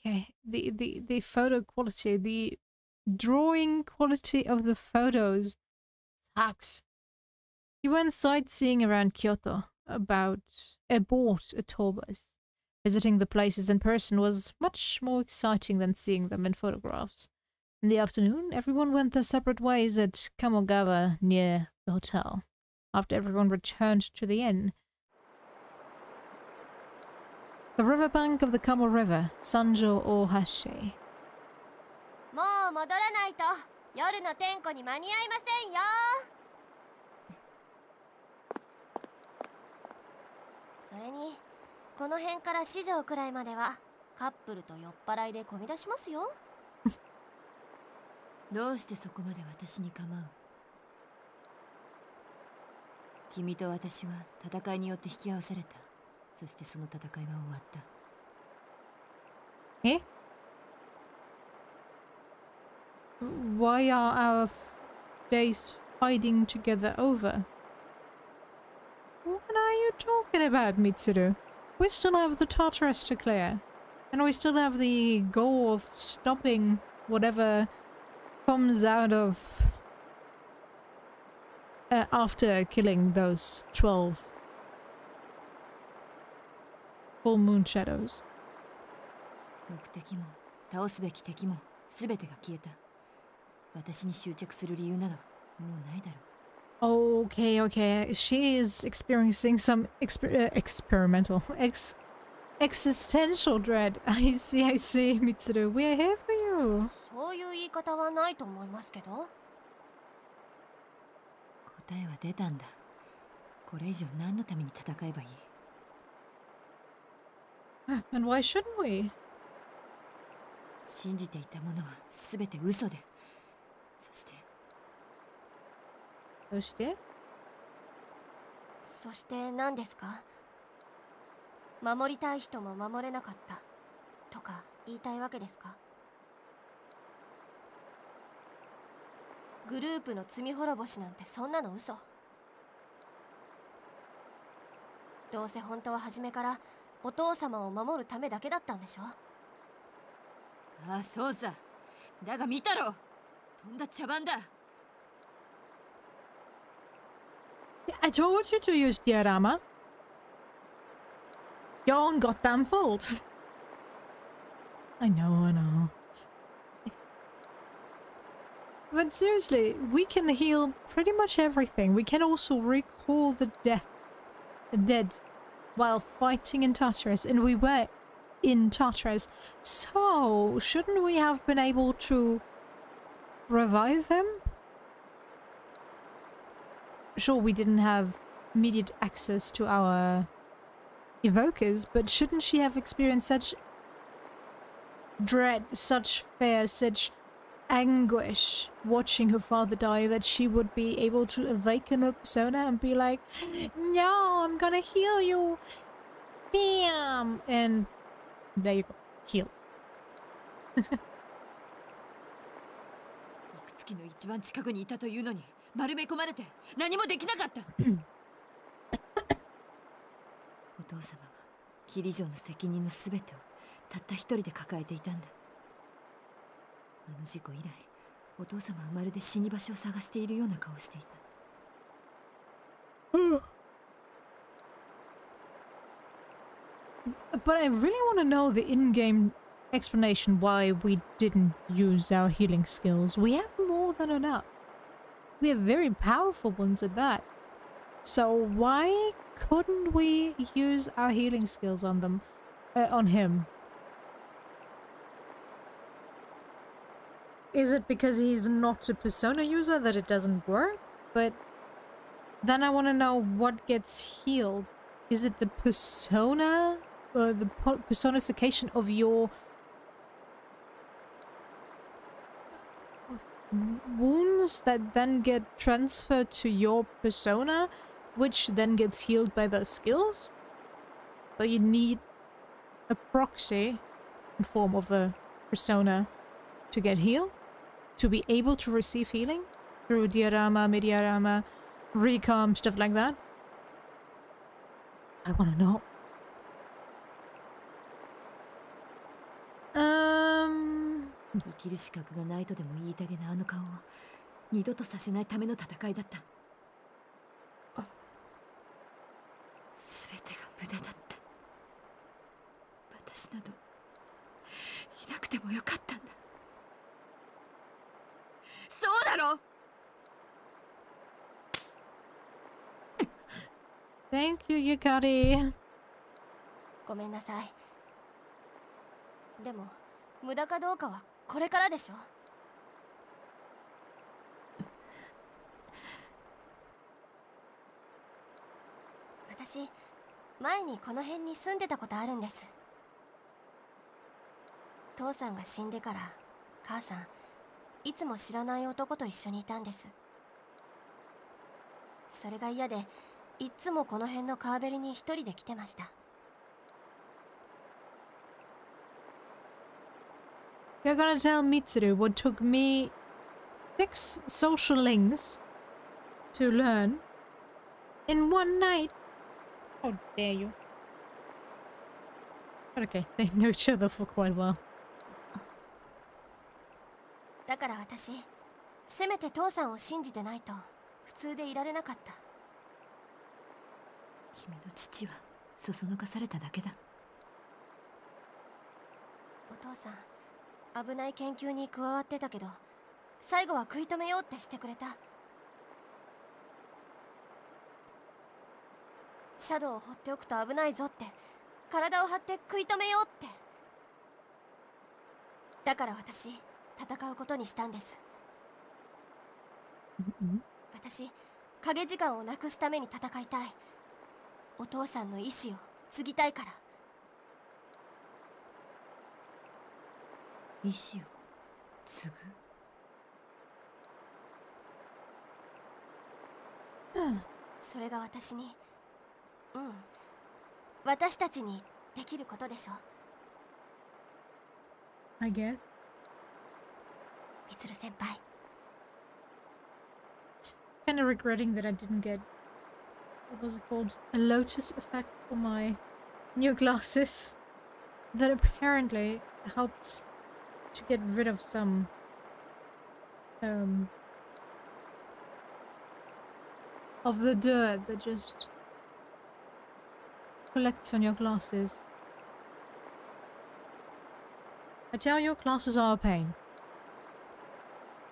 Speaker 1: Okay, the photo quality, the drawing quality of the photos sucks. He went sightseeing around Kyoto aboard a tour bus. Visiting the places in person was much more exciting than seeing them in photographs. In the afternoon, everyone went their separate ways at Kamogawa near the hotel. After everyone returned to the inn, the riverbank of the Kamo River, Sanjo Ohashi.
Speaker 2: もう戻らないと夜の点呼に間に合いませんよ。それにこの辺から四条くらいまではカップルと酔っ払いで混み出しますよ。
Speaker 3: どうしてそこまで私に構う？君と私は戦いによって引き合わされた。そしてその戦いは終わった。
Speaker 1: Eh? Why are our days fighting together over? What are you talking about, Mitsuru? We still have the Tartarus to clear. And we still have the goal of stopping whatever comes out of... after killing those 12 full moon shadows.
Speaker 3: 目的も倒すべき敵も全てが消えた。私に執着する理由などもうないだろう。
Speaker 1: Okay, okay. She is experiencing some experimental existential dread. I see, Mitsuru. We are here for you.
Speaker 2: そういう言い方はないと思いますけど。
Speaker 3: 答えは出たんだ。これ以上何のために戦えばいい？
Speaker 1: And why shouldn't we?
Speaker 3: 信じていたものは全て嘘で、
Speaker 1: そして
Speaker 2: そして何ですか？守りたい人も守れなかったとか言いたいわけですか？グループの罪滅ぼしなんてそんなの嘘。どうせ本当は初めからお父様を守るためだけだったんでしょ？
Speaker 3: ああ、そうさ。だが見たろ、とんだ茶番だ。
Speaker 1: I told you to use diorama. Your own goddamn fault. I know. But seriously, we can heal pretty much everything. We can also recall the dead while fighting in Tartarus, and we were in Tartarus. So, shouldn't we have been able to revive him? Sure, we didn't have immediate access to our evokers, but shouldn't she have experienced such dread, such fear, such anguish watching her father die that she would be able to awaken her persona and be like, no, I'm gonna heal you, bam, and there you go, healed.
Speaker 3: いくつきの一番近くにいたというのに丸め込まれて何もできなかった。お父様は霧城の責任のすべてをたった一人で抱えていたんだ。あの事故以来、お父様はまるで死に場所を探しているような顔をしていた。
Speaker 1: But I really want to know the in-game explanation why we didn't use our healing skills. We have more than enough. We have very powerful ones at that. So why couldn't we use our healing skills on them, on him? Is it because he's not a persona user that it doesn't work? But then I want to know what gets healed. Is it the persona, or the personification of your wounds that then get transferred to your persona, which then gets healed by those skills? So you need a proxy in form of a persona to get healed, to be able to receive healing? through diorama, mediarama, recom, stuff like that? I wanna know. Um,
Speaker 3: 生きる資格がないとでも言いたげなあの顔を二度とさせないための戦いだった。全てが無駄だった。私などいなくてもよかったんだ。そうだろ。
Speaker 1: Thank you, Yukari.
Speaker 2: ごめんなさい。でも無駄かどうかはこれからでしょ。私前にこの辺に住んでたことあるんです。父さんが死んでから母さんいつも知らない男と一緒にいたんです。それが嫌でいつもこの辺の川べりに一人で来てました。
Speaker 1: You're gonna tell Mitsuru what took me 6 social links to learn in one night? How dare you? But okay, they know each other for quite a while.
Speaker 2: だから私せめて父さんを信じてないと普通でいられなかった。
Speaker 3: 君の父はそそのかされただけだ。
Speaker 2: お父さん危ない研究に加わってたけど最後は食い止めようってしてくれた。シャドウを放っておくと危ないぞって体を張って食い止めようって。だから私戦うことにしたんです。私影時間をなくすために戦いたい。お父さんの意志を継ぎたいから。
Speaker 3: 意志を継ぐ。
Speaker 2: それが私に私たちにできることでしょ。
Speaker 1: I guess.
Speaker 2: みつる先輩。
Speaker 1: Kind of regretting that I didn't get, what was it called? A lotus effect on my new glasses. That apparently helps to get rid of some of the dirt that just collects on your glasses. I tell you, glasses are a pain.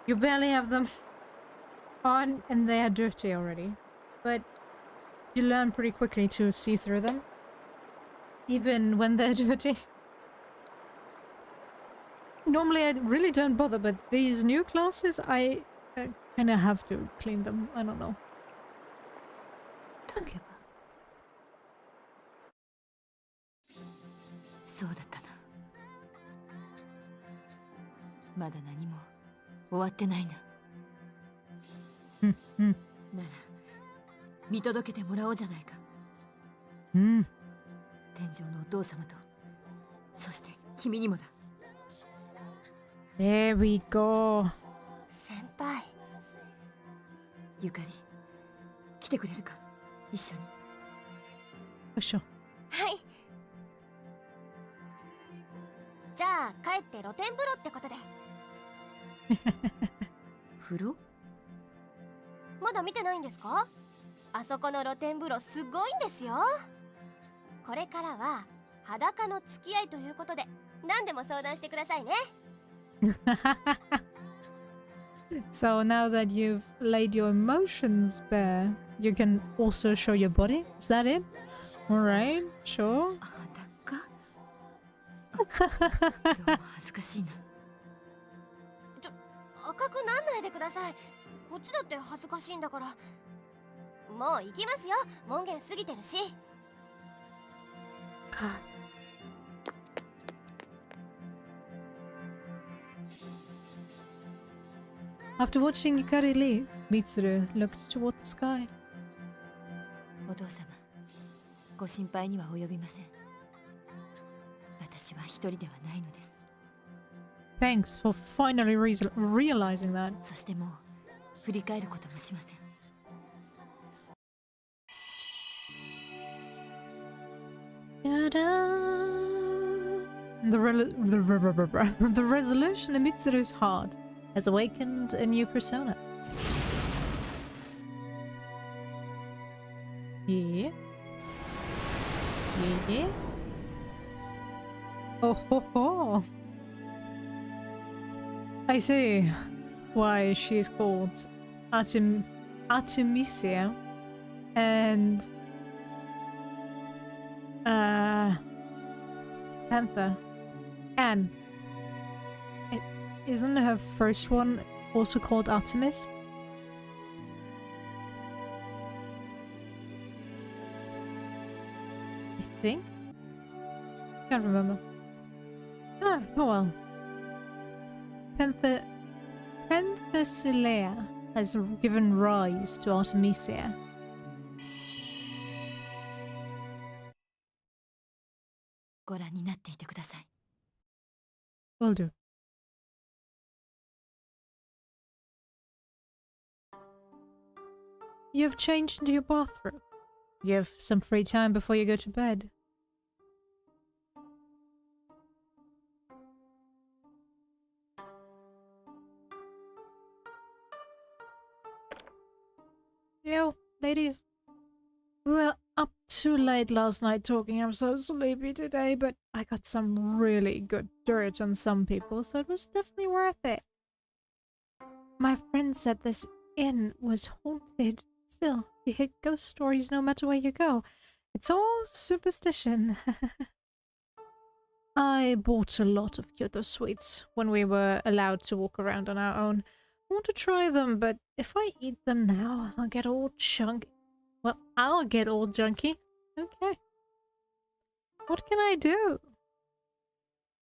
Speaker 1: You barely have them on and they are dirty already, but you learn pretty quickly to see through them, even when they're dirty. Normally I really don't bother, but these new glasses, I kind of have to clean them. I don't know.
Speaker 3: だけばそうだったな。まだ何も終わってないな。なら見届けてもらおうじゃないか。天上のお父様とそして君にもだ。
Speaker 1: There we go.
Speaker 2: 先輩。
Speaker 3: ゆかり来てくれるか、一緒に。
Speaker 1: For sure.
Speaker 2: はい。じゃあ帰って露天風呂ってことで。
Speaker 3: 風呂？
Speaker 2: まだ見てないんですか？あそこの露天風呂すごいんですよ。これからは裸の付き合いということで何でも相談してくださいね。
Speaker 1: So now that you've laid your emotions bare, you can also show your body? Is that it? Alright, sure.
Speaker 3: 裸？どうも恥ずかしいな。
Speaker 2: 赤くなんないでください。こっちだって恥ずかしいんだから。もう行きますよ。門限過ぎてるし。
Speaker 1: After watching Yukari leave, Mitsuru looked toward the sky.
Speaker 3: お父様、ご心配には及びません。私は一人ではないのです。
Speaker 1: Thanks for finally realizing that.
Speaker 3: そしてもう振り返ることもしません。
Speaker 1: The resolution in Mitsuru's heart has awakened a new persona. Yeah. Yeah. Oh ho ho. I see why she is called Artemisia and Panther. Anne. Isn't her first one also called Artemis? I think? Can't remember. Ah, oh well. Penthesilea has given rise to Artemisia. Will do. You have changed into your bathroom. You have some free time before you go to bed. Yo, ladies. We were up too late last night talking. I'm so sleepy today, but I got some really good dirt on some people, so it was definitely worth it. My friend said this inn was haunted. Still, you hear ghost stories no matter where you go. It's all superstition. I bought a lot of Kyoto sweets when we were allowed to walk around on our own. I want to try them, but if I eat them now, I'll get all chunky. Well, I'll get all junky. Okay. What can I do?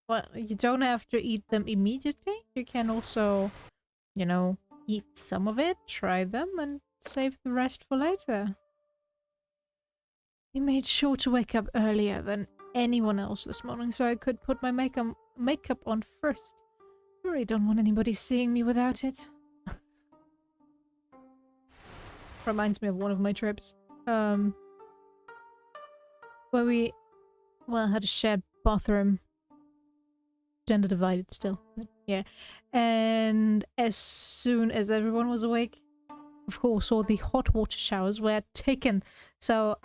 Speaker 1: Well, you don't have to eat them immediately. You can also, you know, eat some of it, try them, and save the rest for later. You made sure to wake up earlier than anyone else this morning so I could put my makeup on first. I really don't want anybody seeing me without it. Reminds me of one of my trips. Where we, well, had a shared bathroom. Gender divided still, but yeah. And as soon as everyone was awake, of course, all the hot water showers were taken. So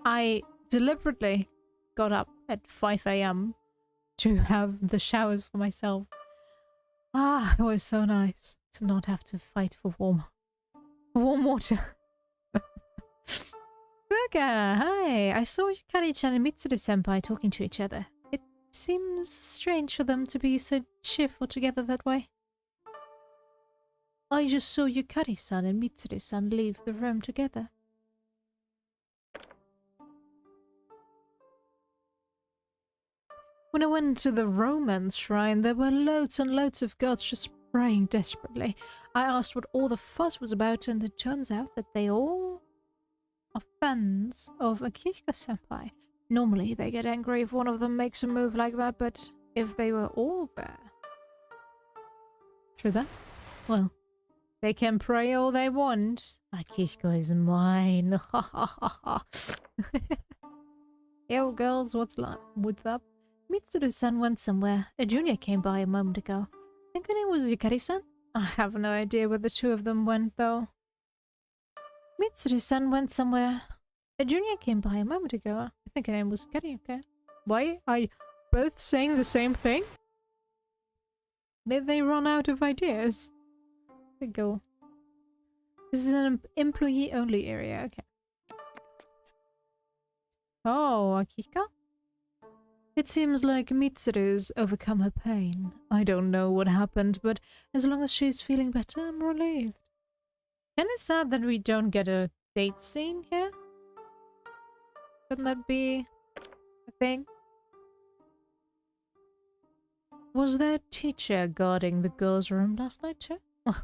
Speaker 1: I deliberately got up at 5 AM to have the showers for myself. Ah, it was so nice to not have to fight for warm water. Fuka, hi! I saw Yukari-chan and Mitsuru-senpai talking to each other. It seems strange for them to be so cheerful together that way. I just saw Yukari-san and Mitsuru-san leave the room together. When I went to the romance shrine, there were loads and loads of girls just praying desperately. I asked what all the fuss was about, and it turns out that they all are fans of Akishika-senpai. Normally, they get angry if one of them makes a move like that, but if they were all there... True that? Well, they can pray all they want. Akishika is mine. Ha ha ha ha. Yo, girls, what's up? Mitsuru-san went somewhere. A junior came by a moment ago. I think her name was Yukari-san? I have no idea where the two of them went, though. Mitsuru-san went somewhere. A junior came by a moment ago. I think her name was Yukari, okay? Why are you both saying the same thing? Did they run out of ideas? There we go. This is an employee-only area, okay. Oh, Akika? It seems like Mitsuru's overcome her pain. I don't know what happened, but as long as she's feeling better, I'm relieved. Kinda sad that we don't get a date scene here. Couldn't that be a thing? Was there a teacher guarding the girls' room last night too? Well,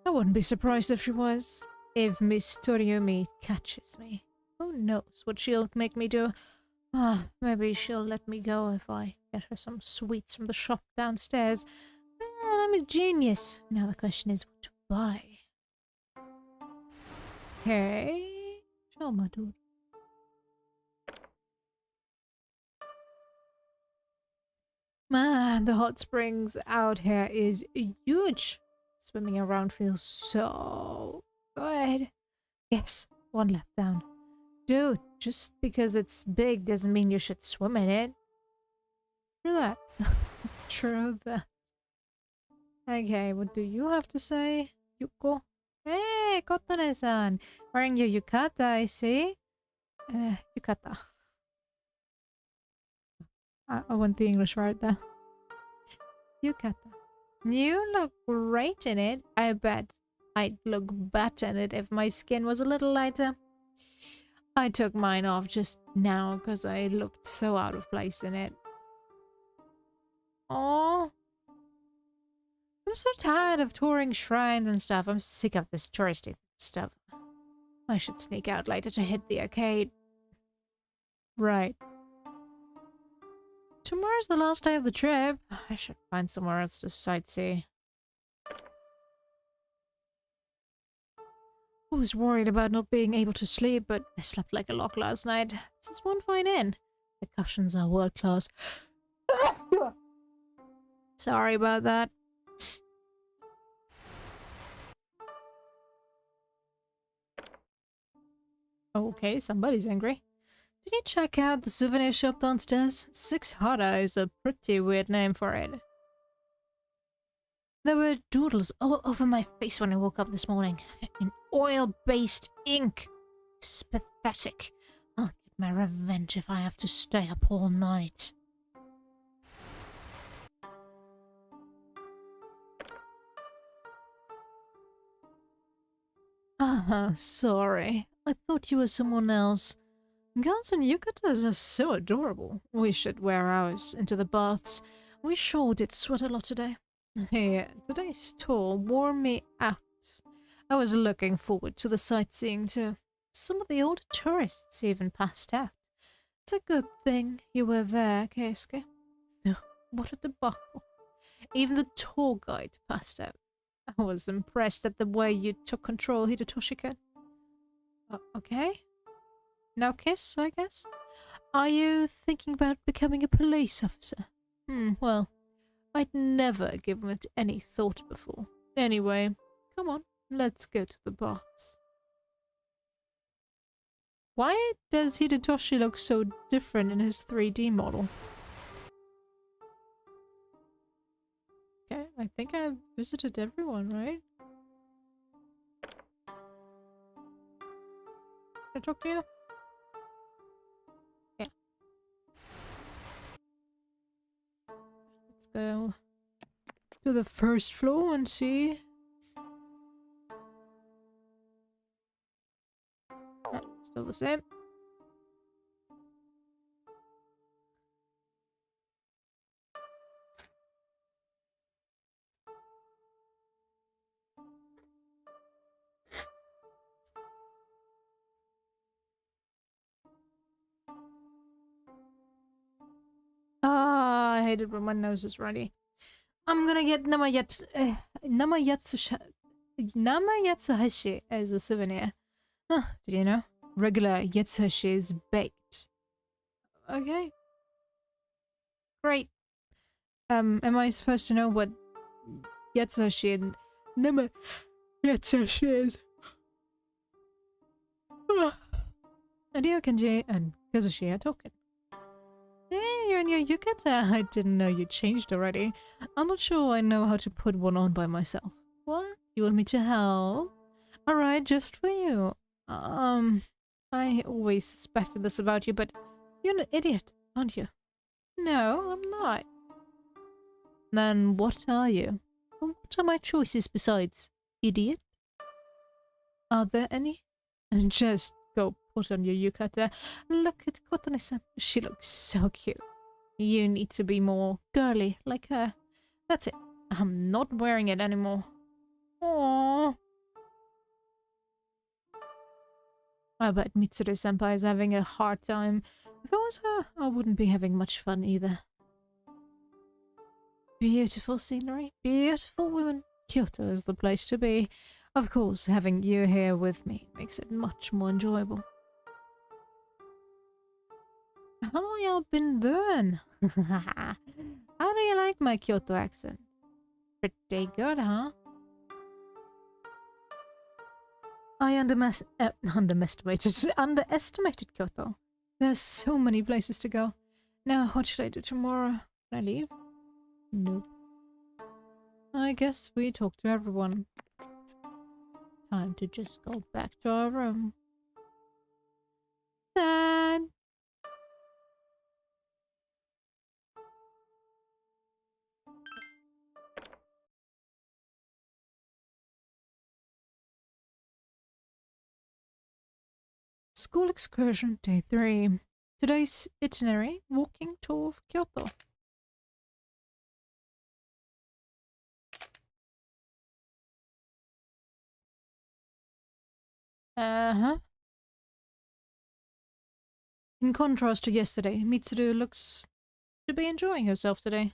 Speaker 1: I wouldn't be surprised if she was. If Miss Toriumi catches me, who knows what she'll make me do. Ah, maybe she'll let me go if I get her some sweets from the shop downstairs. I'm a genius. Now the question is what to buy. Okay. Chill, my dude. Man, the hot springs out here is huge. Swimming around feels so good. Yes, one lap down. Dude, just because it's big doesn't mean you should swim in it. True that. True that. Okay, what do you have to say, Yuko? Hey, Kotone-san! Wearing your yukata, I see. Yukata. I want the English right there. Yukata. You look great in it. I bet I'd look better in it if my skin was a little lighter. I took mine off just now because I looked so out of place in it. Oh, I'm so tired of touring shrines and stuff. I'm sick of this touristy stuff. I should sneak out later to hit the arcade. Right. Tomorrow's the last day of the trip. I should find somewhere else to sightsee. I was worried about not being able to sleep, but I slept like a log last night. This is one fine inn. The cushions are world class. Sorry about that. Okay, somebody's angry. Did you check out the souvenir shop downstairs? Six Hara is a pretty weird name for it. There were doodles all over my face when I woke up this morning. In oil-based ink. This is pathetic. I'll get my revenge if I have to stay up all night. Ah, sorry. I thought you were someone else. Gowns and yukatas are so adorable. We should wear ours into the baths. We sure did sweat a lot today. Yeah, today's tour wore me out. I was looking forward to the sightseeing too. Some of the older tourists even passed out. It's a good thing you were there, Keisuke. Oh, what a debacle. Even the tour guide passed out. I was impressed at the way you took control, Hidetoshi-kun. Okay. Now kiss, I guess? Are you thinking about becoming a police officer? Well, I'd never given it any thought before. Anyway, come on, let's go to the baths. Why does Hidetoshi look so different in his 3D model? Okay, I think I've visited everyone, right? Can I talk to you? Yeah. Let's go to the first floor and see. Still the same. Ah, I hate it when my nose is runny. I'm gonna get Namayatsuhashi as a souvenir. Huh, did you know? Regular Yatsuhashi is baked. Okay. Great. Am I supposed to know what Yatsuhashi and Namayatsuhashi is? Adio Kenji and Kazushi are talking. Hey, you're in your yukata. I didn't know you changed already. I'm not sure I know how to put one on by myself. What? You want me to help? Alright, just for you. I always suspected this about you, but you're an idiot, aren't you? No, I'm not. Then what are you? What are my choices besides idiot? Are there any? And just go put on your yukata. Look at Kotone-san. She looks so cute. You need to be more girly like her. That's it. I'm not wearing it anymore. Aww. I bet Mitsuru-senpai is having a hard time. If it was her, I wouldn't be having much fun either. Beautiful scenery, beautiful women. Kyoto is the place to be. Of course, having you here with me makes it much more enjoyable. How y'all been doing? How do you like my Kyoto accent? Pretty good, huh? I underestimated Kyoto. There's so many places to go. Now, what should I do tomorrow? Can I leave? Nope. I guess we talked to everyone. Time to just go back to our room. Sad. School excursion day 3. Today's itinerary, walking tour of Kyoto. Uh-huh. In contrast to yesterday, Mitsuru looks to be enjoying herself today.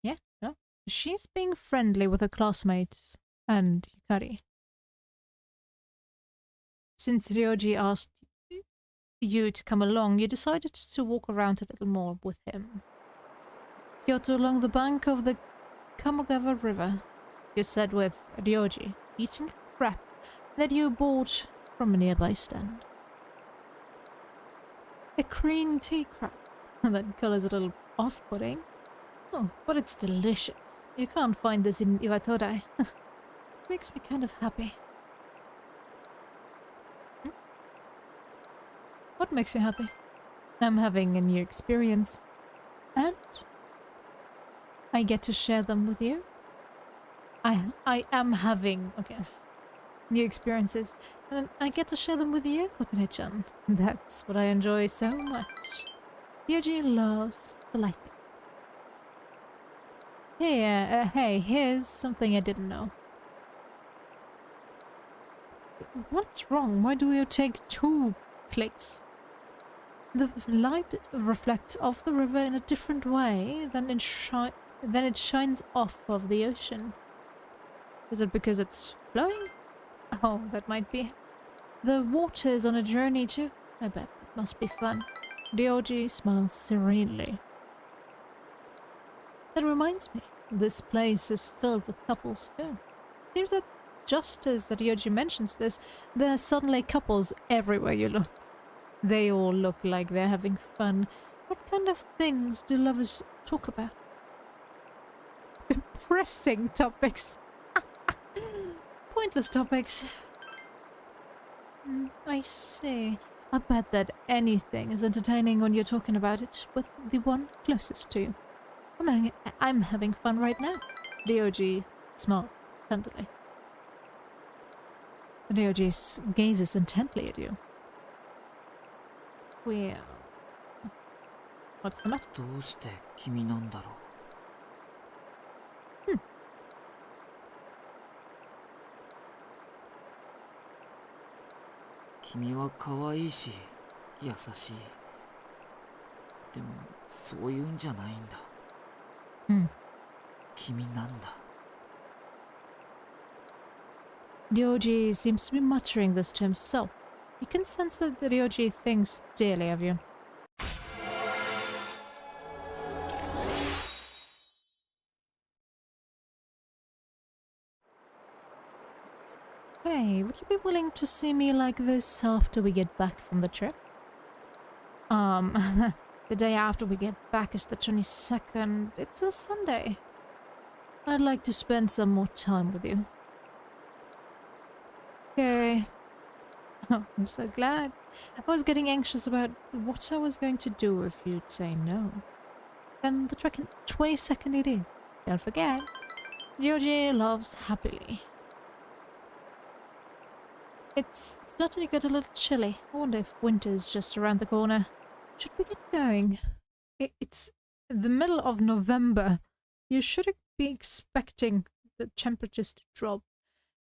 Speaker 1: Yeah, no. She's being friendly with her classmates and Yukari. Since Ryoji asked you to come along, you decided to walk around a little more with him. Kyoto along the bank of the Kamogawa River, you said with Ryoji, eating a wrap that you bought from a nearby stand. A green tea crab. That color's a little off-putting. Oh, but it's delicious. You can't find this in Iwatodai. Makes me kind of happy. What makes you happy? I'm having a new experience. And I get to share them with you. I am having, okay, new experiences. And I get to share them with you, Kotone-chan. That's what I enjoy so much. Yuji loves the lighting. Hey, here's something I didn't know. What's wrong? Why do you take 2 clicks? The light reflects off the river in a different way than it shines off of the ocean. Is it because it's flowing? Oh, that might be. The water's on a journey too. I bet it must be fun. Ryoji smiles serenely. That reminds me, this place is filled with couples too. Seems that just as Ryoji mentions this, there are suddenly couples everywhere you look. They all look like they're having fun. What kind of things do lovers talk about? Depressing topics. Pointless topics. I see. I bet that anything is entertaining when you're talking about it with the one closest to you. I'm having fun right now. Ryoji smiles tenderly. Ryoji gazes intently at you. Well, what's the matter?
Speaker 4: どうして君なんだろう。君は可愛いし優しい。でもそういうんじゃないんだ。君なんだ。
Speaker 1: Ryoji seems to be muttering this to himself. You can sense that Ryoji thinks dearly of you. Hey, would you be willing to see me like this after we get back from the trip? The day after we get back is the 22nd. It's a Sunday. I'd like to spend some more time with you. Okay. Oh, I'm so glad. I was getting anxious about what I was going to do if you'd say no. Then the 22nd it is. Don't forget. Ryoji loves happily. It's starting to get a little chilly. I wonder if winter's just around the corner. Should we get going? It's the middle of November. You shouldn't be expecting the temperatures to drop.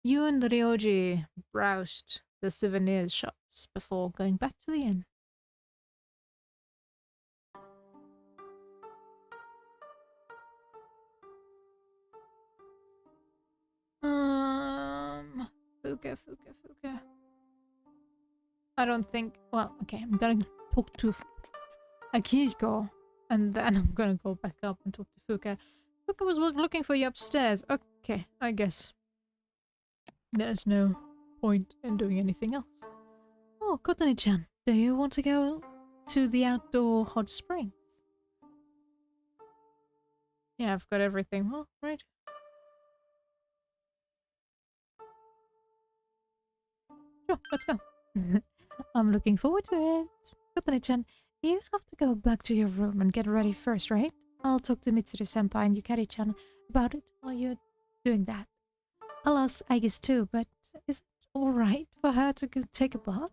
Speaker 1: You and Ryoji browsed the souvenir shops before going back to the inn. Fuka, Fuka, Fuka. I don't think. Well, okay, I'm gonna talk to Akihiko, and then I'm gonna go back up and talk to Fuka. Fuka was looking for you upstairs. Okay, I guess there's no point in doing anything else. Oh, Kotani-chan, do you want to go to the outdoor hot springs? Yeah, I've got everything. Well, right. Sure, let's go. I'm looking forward to it. Kotani-chan, you have to go back to your room and get ready first, right? I'll talk to Mitsuru-senpai and Yukari-chan about it while you're doing that. I'll ask Aegis too, but is it alright for her to go take a bath?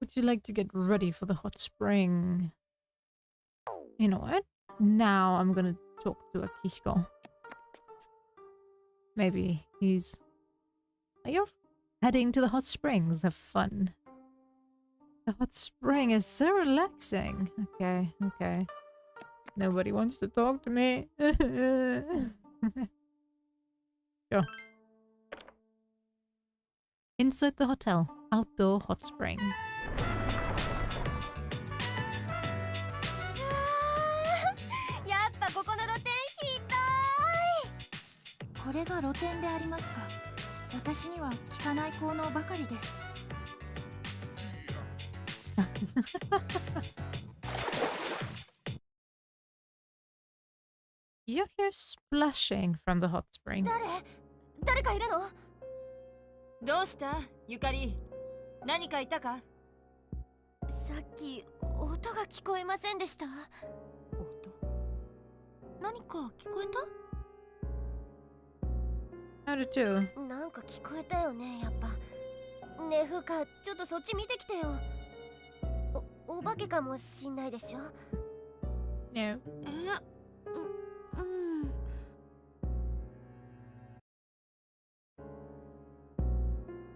Speaker 1: Would you like to get ready for the hot spring? You know what? Now I'm gonna talk to Akihiko. Maybe he's... Are you heading to the hot springs? Have fun. The hot spring is so relaxing. Okay, okay. Nobody wants to talk to me. Sure. Inside the hotel, outdoor hot spring.
Speaker 2: やっぱここの露店ひどい。
Speaker 6: これが露店でありますか。私には効かない効能ばかりです。
Speaker 1: You hear splashing from the hot spring.
Speaker 2: 誰かいるの？
Speaker 3: どうしたゆかり、何かいたか？
Speaker 2: さっき音が聞こえませんでした。
Speaker 3: 音？
Speaker 6: 何か聞こえた？
Speaker 1: How did you?
Speaker 2: なんか聞こえたよね、やっぱ。ねえ、ふうか、ちょっとそっち見てきてよ。お化けかもしんないでしょ。
Speaker 1: No.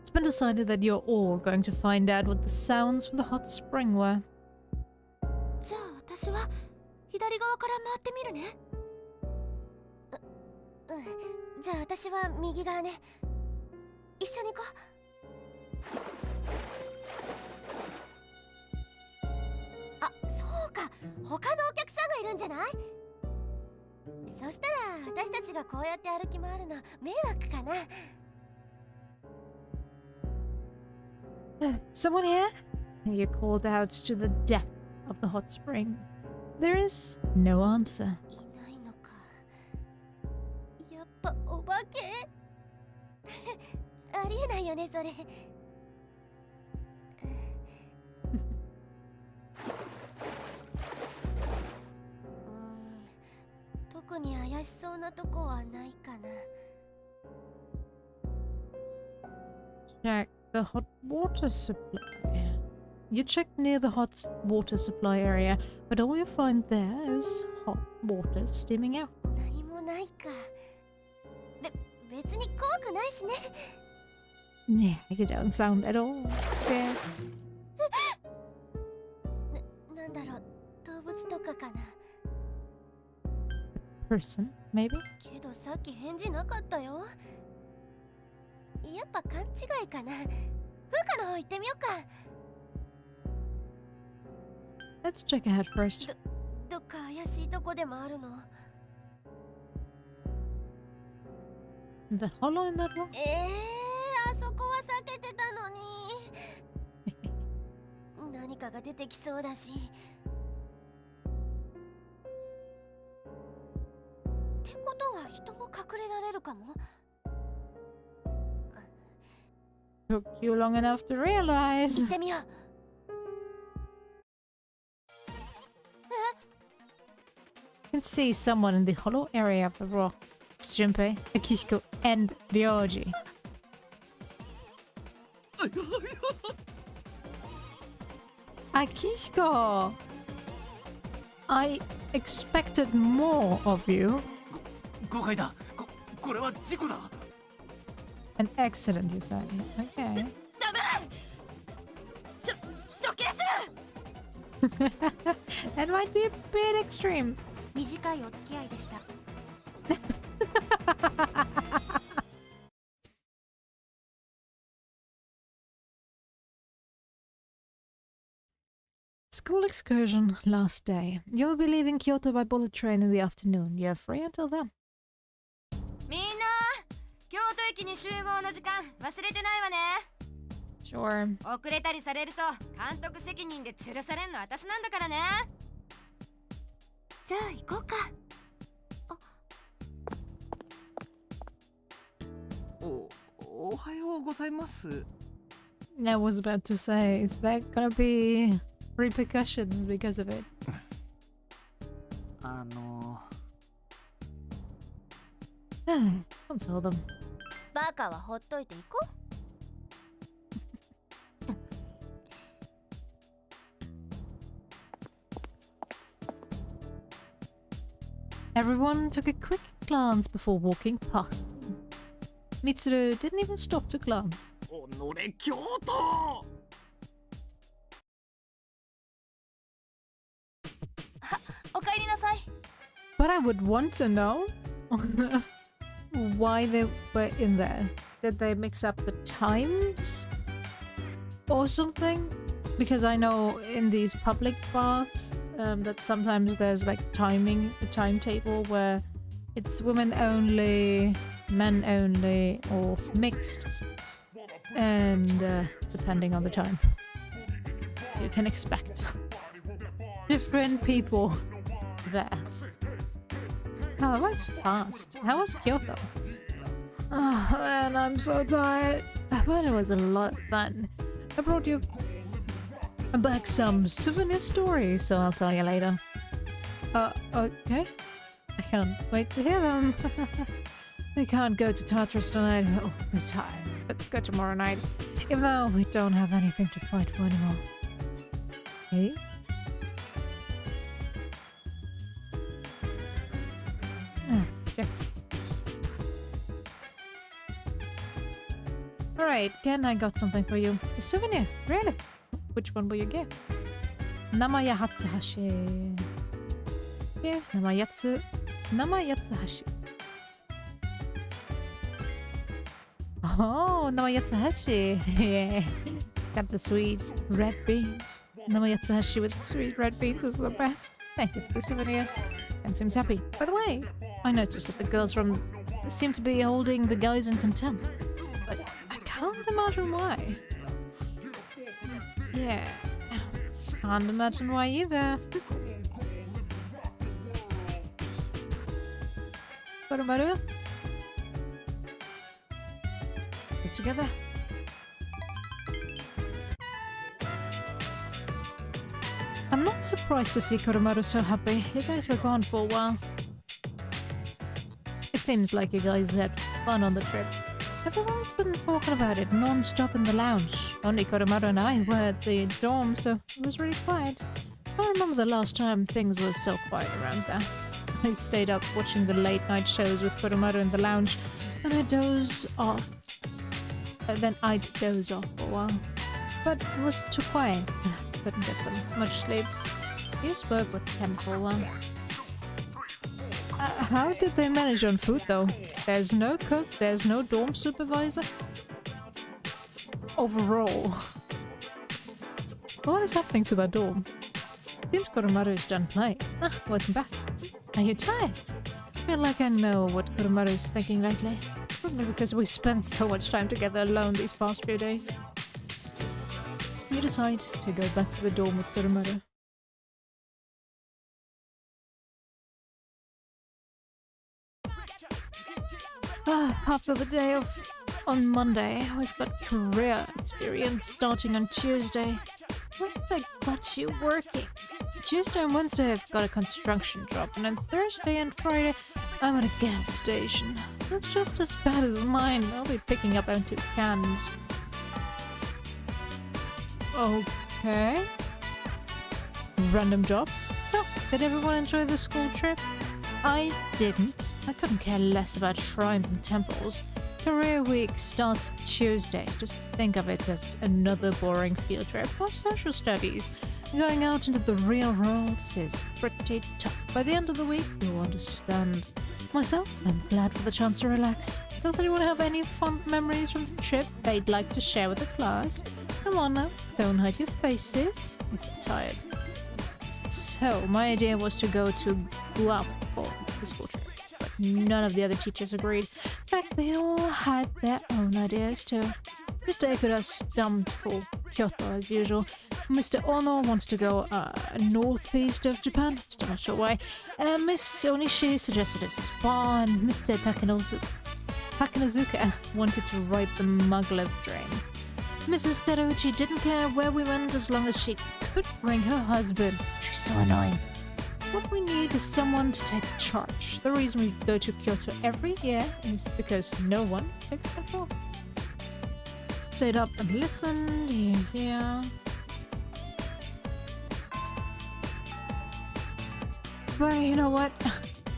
Speaker 1: It's been decided that you're all going to find out what the sounds from the hot spring were.
Speaker 6: じゃあ私は左側から回ってみるね。
Speaker 2: じゃあ私は右側ね。一緒に行こう。あ、そうか。他のお客さんがいるんじゃない？そしたら私たちがこうやって歩き回るの迷惑かな。
Speaker 1: Someone here? You called out to the depth of the hot spring. There is no answer.
Speaker 2: いないのか。やっぱお化け？ありえないよね、それ。特に怪しそうなとこはないかな。
Speaker 1: Check the hot water supply. You check near the hot water supply area, but all you find there is hot water steaming out.
Speaker 2: 何もないか。別に怖くないしね。
Speaker 1: Yeah, you don't sound at all scared.
Speaker 2: なんだろう、動物とかかな。
Speaker 1: Person, maybe?
Speaker 2: けどさっき返事なかったよ。やっぱ勘違いかな。風花の方行ってみようか。
Speaker 1: Let's check ahead first.
Speaker 2: どっか怪しいとこでもあるの？
Speaker 1: The hollow in that rock?
Speaker 2: あそこは避けてたのに。何かが出てきそうだし。ってことは人も隠れられるかも。
Speaker 1: Took you long enough to realize.
Speaker 2: 行ってみよう。
Speaker 1: You can see someone in the hollow area of the rock. It's Junpei, Akihiko, and Ryoji. Akihiko! I expected more of you.
Speaker 4: 誤解だ。これは事故だ。
Speaker 1: An accident, you say. Okay.
Speaker 3: ダメ！処刑する！
Speaker 1: That might be a bit extreme.
Speaker 6: 短いお付き合いでした。
Speaker 1: School excursion, last day. You'll be leaving Kyoto by bullet train in the afternoon. You're free until then.
Speaker 3: みんな京都駅に集合の時間忘れてないわね
Speaker 1: Sure.
Speaker 3: 遅れたりされると監督責任で吊るされんの私なんだからね
Speaker 6: じゃあ行こうか。
Speaker 7: おはようございます。
Speaker 1: I was about to say, is there gonna be repercussions because of it? console them.
Speaker 2: バカはほっといていこう。
Speaker 1: Everyone took a quick glance before walking past them. Mitsuru didn't even stop to glance.
Speaker 5: おのれ京都。
Speaker 3: おかえりなさい
Speaker 1: But I would want to know why they were in there. Did they mix up the times or something? Because I know in these public baths that sometimes there's like a timetable where it's women only, men only, or mixed. And depending on the time, you can expect different people there. Oh, that was fast. How was Kyoto? Oh man, I'm so tired. But it was a lot of fun. I brought you back some souvenir stories, so I'll tell you later. Okay. I can't wait to hear them. We can't go to Tartarus tonight. Oh, we're tired. Let's go tomorrow night. Even though we don't have anything to fight for anymore. Hey? Yes. Alright, Ken, I got something for you. A souvenir, really? Which one will you get? Namaya Hatsuhashi. Here, Namayatsuhashi. Oh, Namayatsuhashi. Yeah. Got the sweet red beans. Namayatsuhashi with the sweet red beans is the best. Thank you for the souvenir. And seems happy. By the way, I noticed that the girls from seem to be holding the guys in contempt. But I can't imagine why. Yeah. Can't imagine why either. Koromaru? Get together. I'm not surprised to see Koromaru so happy. You guys were gone for a while. It seems like you guys had fun on the trip. Everyone's been talking about it non-stop in the lounge. Only Koromaru and I were at the dorm, so it was really quiet. I don't remember the last time things were so quiet around there. I stayed up watching the late-night shows with Koromaru in the lounge, and I dozed off. Then I'd doze off for a while. But it was too quiet, and I couldn't get much sleep. You spoke with Ken for a while. How did they manage on food, though? There's no cook, there's no dorm supervisor. Overall. What is happening to that dorm? Seems Koromaru is done playing. Welcome back. Are you tired? I feel like I know what Koromaru is thinking lately. Probably because we spent so much time together alone these past few days. You decide to go back to the dorm with Koromaru. After the day off on Monday, we've got career experience starting on Tuesday. When have I got you working? Tuesday and Wednesday I've got a construction job, and then Thursday and Friday I'm at a gas station. That's just as bad as mine. I'll be picking up empty cans. Okay. Random jobs. So, did everyone enjoy the school trip? I didn't. I couldn't care less about shrines and temples. Career week starts Tuesday. Just think of it as another boring field trip or social studies. Going out into the real world is pretty tough. By the end of the week, you'll understand. Myself, I'm glad for the chance to relax. Does anyone have any fond memories from the trip they'd like to share with the class? Come on now, don't hide your faces if you're tired. So, my idea was to go to Guam for the school trip, but none of the other teachers agreed. In fact, they all had their own ideas too. Mr. Ikuda stumped for Kyoto as usual. Mr. Ono wants to go northeast of Japan, still not sure why. Miss Onishi suggested a spa, and Mr. Takanozuka wanted to ride the Maglev train. Mrs. Teruchi didn't care where we went as long as she could bring her husband. She's so annoying. What we need is someone to take charge. The reason we go to Kyoto every year is because no one takes control. Stayed up and listened. Yeah. But you know what?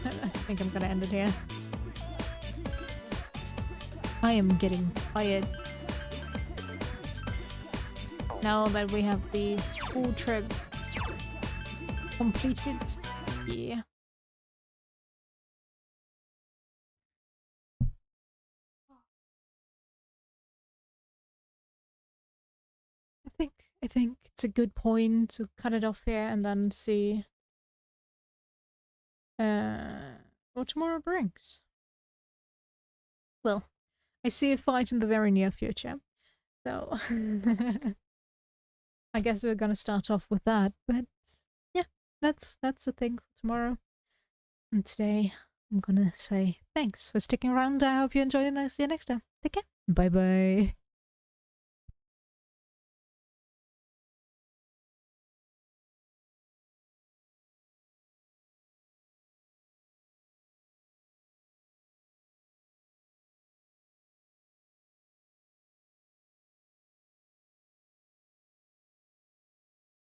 Speaker 1: I think I'm gonna end it here. I am getting tired. Now that we have the school trip completed. Yeah. I think it's a good point to cut it off here and then see what tomorrow brings. Well, I see a fight in the very near future. So I guess we're gonna start off with that, but yeah, that's the thing for tomorrow. And today I'm gonna say thanks for sticking around. I hope you enjoyed it and I'll see you next time. Take care. Bye bye.